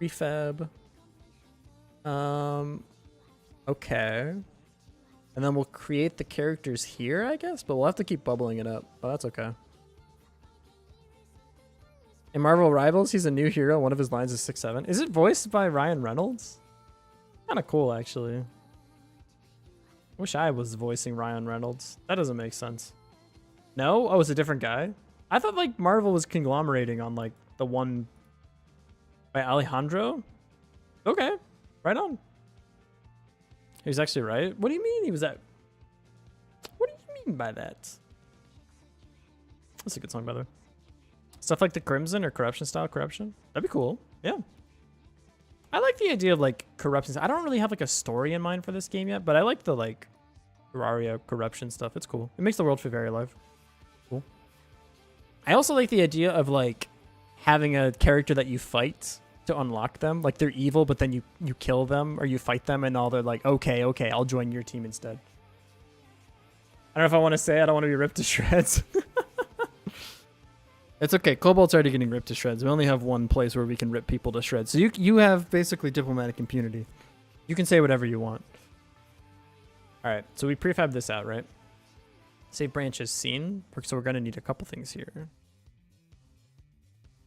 Prefab. Okay. And then we'll create the characters here, I guess, but we'll have to keep bubbling it up. But that's okay. In Marvel Rivals, he's a new hero. One of his lines is 6'7". Is it voiced by Ryan Reynolds? Kind of cool, actually. Wish I was voicing Ryan Reynolds. That doesn't make sense. No? Oh, it's a different guy? I thought, like, Marvel was conglomerating on, like, the one by Alejandro? Okay. Right on. He was actually right. What do you mean he was at... What do you mean by that? That's a good song, by the way. Stuff like the Crimson or Corruption style Corruption. That'd be cool. Yeah. I like the idea of like Corruption. I don't really have like a story in mind for this game yet, but I like the like Terraria Corruption stuff. It's cool. It makes the world feel very alive. Cool. I also like the idea of like having a character that you fight to unlock them. Like they're evil, but then you kill them or you fight them and all they're like, okay, I'll join your team instead. I don't know if I want to say I don't want to be ripped to shreds. It's okay. Cobalt's already getting ripped to shreds. We only have one place where we can rip people to shreds. So you have basically diplomatic impunity. You can say whatever you want. All right. So we prefab this out, right? Save branches scene. So we're going to need a couple things here.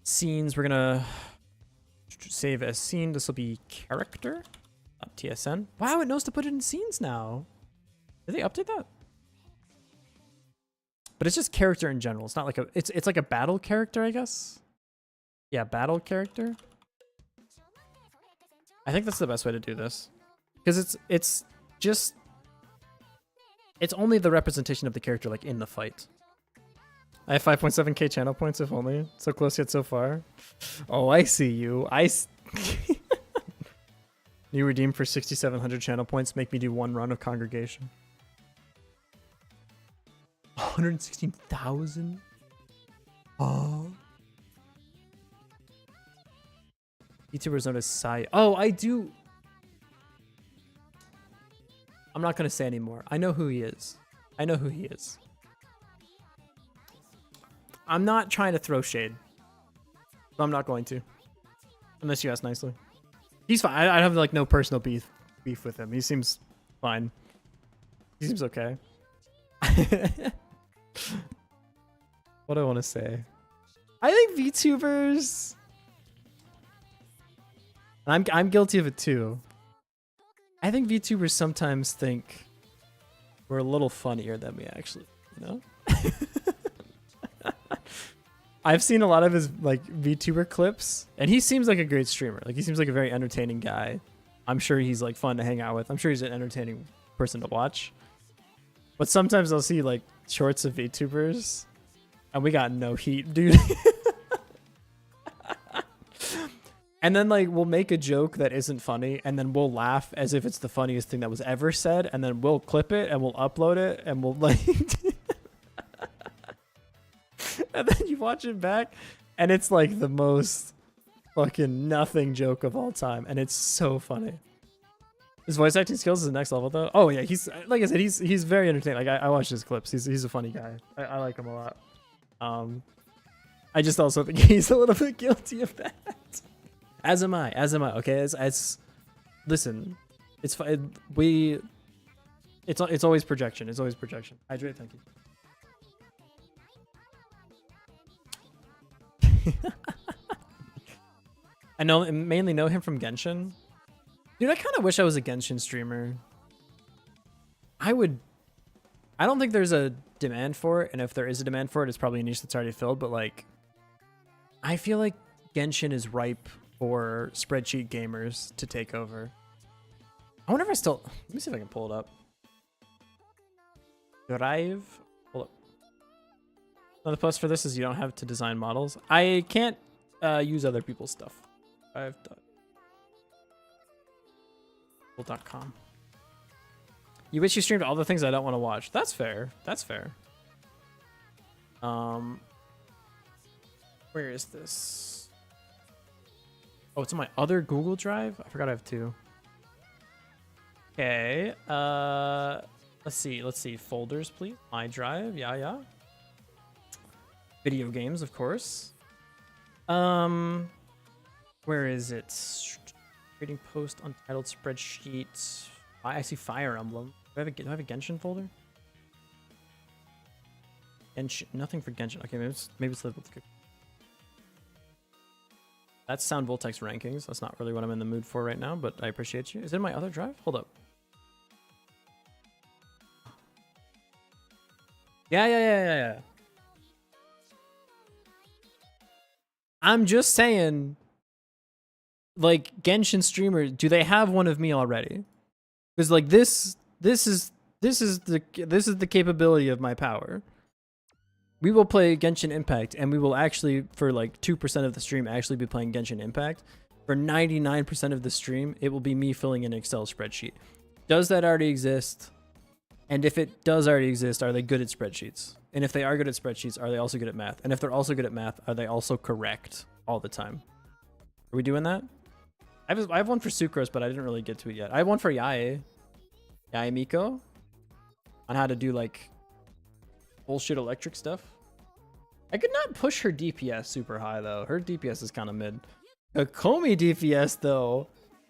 Scenes. We're going to save as scene. This will be character.tsn. Wow, it knows to put it in scenes now. Did they update that? But it's just character in general. It's not like a it's like a battle character, I guess. Yeah, battle character. I think that's the best way to do this. Because it's only the representation of the character like in the fight. I have 5.7k channel points if only. So close yet so far. Oh, I see you. You redeemed for 6,700 channel points. Make me do one run of Congregation. 116,000. Oh. YouTubers known as Sai. Oh, I do. I'm not gonna say anymore. I know who he is. I know who he is. I'm not trying to throw shade. But I'm not going to. Unless you ask nicely. He's fine. I have like no personal beef with him. He seems fine. He seems okay. What do I want to say? I think VTubers. I'm guilty of it too. I think VTubers sometimes think we're a little funnier than we actually, you know? I've seen a lot of his like VTuber clips, and he seems like a great streamer. Like he seems like a very entertaining guy. I'm sure he's like fun to hang out with. I'm sure he's an entertaining person to watch. But sometimes I'll see like shorts of VTubers, and we got no heat, dude. And then like we'll make a joke that isn't funny, and then we'll laugh as if it's the funniest thing that was ever said, and then we'll clip it and we'll upload it, and we'll like, and then you watch it back, and it's like the most fucking nothing joke of all time, and it's so funny. His voice acting skills is the next level though. Oh yeah, he's like I said, he's very entertaining. Like I watch his clips. He's a funny guy. I like him a lot. I just also think he's a little bit guilty of that. As am I. Okay, as listen, it's it's always projection. It's always projection. Hydrate, thank you. I mainly know him from Genshin. Dude, I kind of wish I was a Genshin streamer. I don't think there's a demand for it, and if there is a demand for it, it's probably a niche that's already filled, but like, I feel like Genshin is ripe for spreadsheet gamers to take over. I wonder if I still... Let me see if I can pull it up. Drive. Pull up. Another plus for this is you don't have to design models. I can't use other people's stuff. Drive.com. You wish you streamed all the things I don't want to watch. That's fair. That's fair. Where is this? Oh, it's on my other Google Drive? I forgot I have two. Okay. Let's see. Folders, please. My drive. Yeah. Video games, of course. Where is it? Creating post untitled spreadsheet. I see Fire Emblem. Do I have a Genshin folder? Genshin, nothing for Genshin. Okay, maybe it's live with the. That's Sound Voltex rankings. That's not really what I'm in the mood for right now, but I appreciate you. Is it in my other drive? Hold up. Yeah. I'm just saying, like, Genshin streamers, do they have one of me already? Because like this is the capability of my power. We will play Genshin Impact, and we will actually, for like 2% of the stream, actually be playing Genshin Impact. For 99% of the stream, it will be me filling in an Excel spreadsheet. Does that already exist? And if it does already exist, are they good at spreadsheets? And if they are good at spreadsheets, are they also good at math? And if they're also good at math, are they also correct all the time? Are we doing that? I have one for Sucrose, but I didn't really get to it yet. I have one for Yae Miko, on how to do like bullshit electric stuff. I could not push her DPS super high though. Her DPS is kind of mid. Komi DPS though.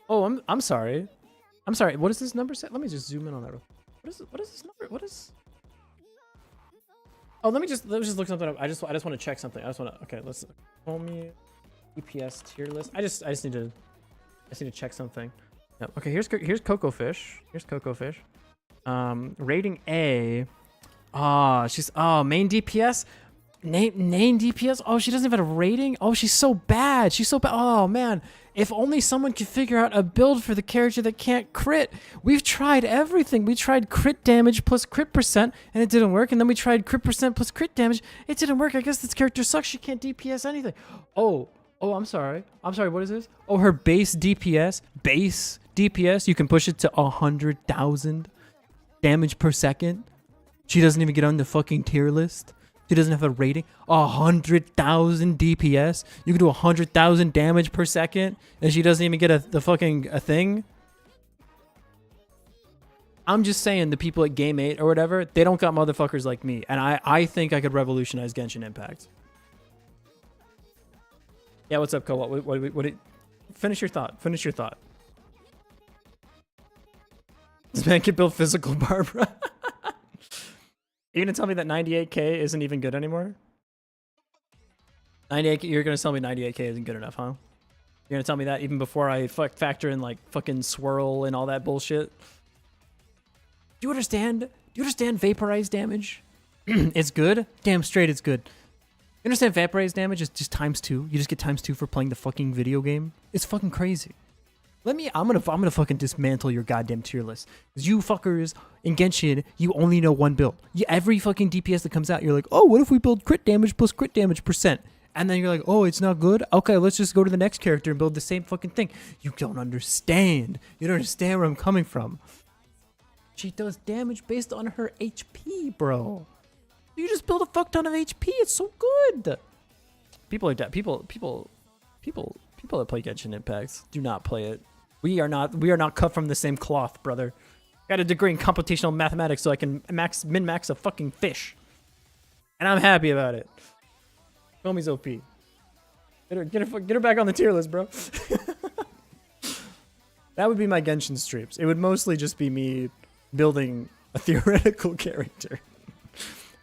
Oh, I'm sorry. What is this number set? Let me just zoom in on that. What is this number? What is? Oh, let me just look something up. I just want to check something. Okay, let's Komi DPS tier list. I just need to check something. Yep. Okay, here's Coco Fish. Rating A. She's main DPS. Main DPS. Oh, she doesn't even have a rating. Oh, she's so bad. Oh man, if only someone could figure out a build for the character that can't crit. We've tried everything. We tried crit damage plus crit percent, and it didn't work. And then we tried crit percent plus crit damage. It didn't work. I guess this character sucks. She can't DPS anything. Oh, I'm sorry. What is this? Oh, her base DPS. You can push it to 100,000 damage per second. She doesn't even get on the fucking tier list. She doesn't have a rating. 100,000 DPS. You can do 100,000 damage per second, and she doesn't even get a thing. I'm just saying, the people at Game 8 or whatever, they don't got motherfuckers like me, and I think I could revolutionize Genshin Impact. Yeah, what's up, Co? What finish your thought. This man can build physical Barbara. You're gonna tell me that 98k isn't even good anymore? 98k, you're gonna tell me 98k isn't good enough, huh? You're gonna tell me that even before I factor in like fucking swirl and all that bullshit? Do you understand vaporized damage? It's good? Damn straight it's good. You understand vaporized damage is just ×2? You just get ×2 for playing the fucking video game? It's fucking crazy. I'm gonna fucking dismantle your goddamn tier list. Cause you fuckers in Genshin, you only know one build. Every fucking DPS that comes out, you're like, oh, what if we build crit damage plus crit damage percent? And then you're like, oh, it's not good? Okay, let's just go to the next character and build the same fucking thing. You don't understand. You don't understand where I'm coming from. She does damage based on her HP, bro. You just build a fuck ton of HP. It's so good. People that play Genshin Impact do not play it. We are not cut from the same cloth, brother. Got a degree in computational mathematics so I can min-max a fucking fish. And I'm happy about it. Komi's OP. Get her back on the tier list, bro. That would be my Genshin streams. It would mostly just be me building a theoretical character.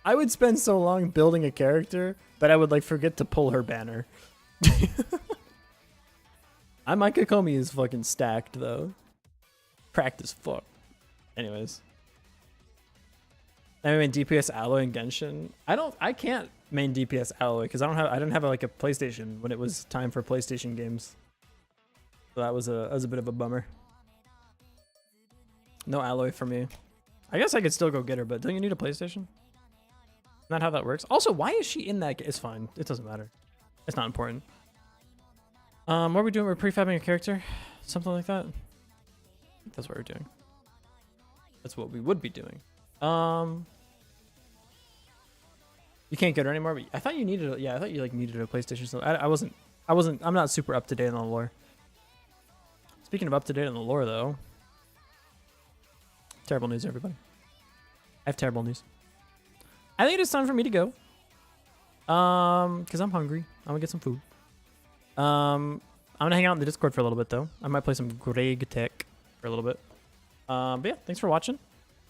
I would spend so long building a character that I would like forget to pull her banner. My Kokomi is fucking stacked though. Cracked as fuck. Anyways. I mean DPS Alloy and Genshin. I can't main DPS Alloy because I didn't have like a PlayStation when it was time for PlayStation games. So that was a bit of a bummer. No Alloy for me. I guess I could still go get her, but don't you need a PlayStation? Not how that works. Also, why is she in that game? It's fine. It doesn't matter. It's not important. What are we doing? We're prefabbing a character? Something like that? I think that's what we're doing. That's what we would be doing. You can't get her anymore, but I thought you needed I thought you like needed a PlayStation. So I'm not super up to date on the lore. Speaking of up to date on the lore though. Terrible news, everybody. I have terrible news. I think it is time for me to go. Because I'm hungry. I'm gonna get some food. I'm gonna hang out in the Discord for a little bit though. I might play some Greg Tech for a little bit. But yeah, thanks for watching.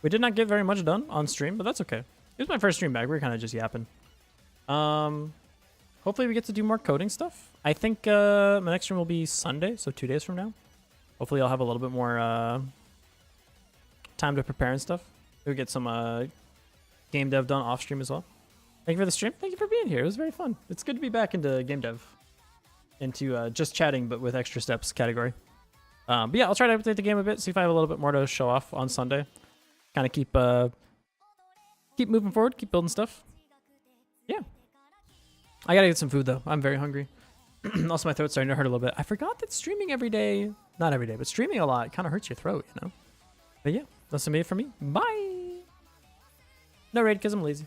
We did not get very much done on stream, but that's okay. It was my first stream back. We were kind of just yapping. Hopefully we get to do more coding stuff. I think my next stream will be Sunday, so 2 days from now. Hopefully I'll have a little bit more time to prepare and stuff. We'll get some game dev done off stream as well. Thank you for the stream. Thank you for being here. It was very fun. It's good to be back into game dev. Into just chatting, but with extra steps category. But yeah, I'll try to update the game a bit, see if I have a little bit more to show off on Sunday. Kind of keep moving forward, keep building stuff. Yeah. I gotta get some food though. I'm very hungry. Also, my throat's starting to hurt a little bit. I forgot that streaming every day, not every day, but streaming a lot kind of hurts your throat, you know? But yeah, that's gonna be it for me. Bye! No raid because I'm lazy.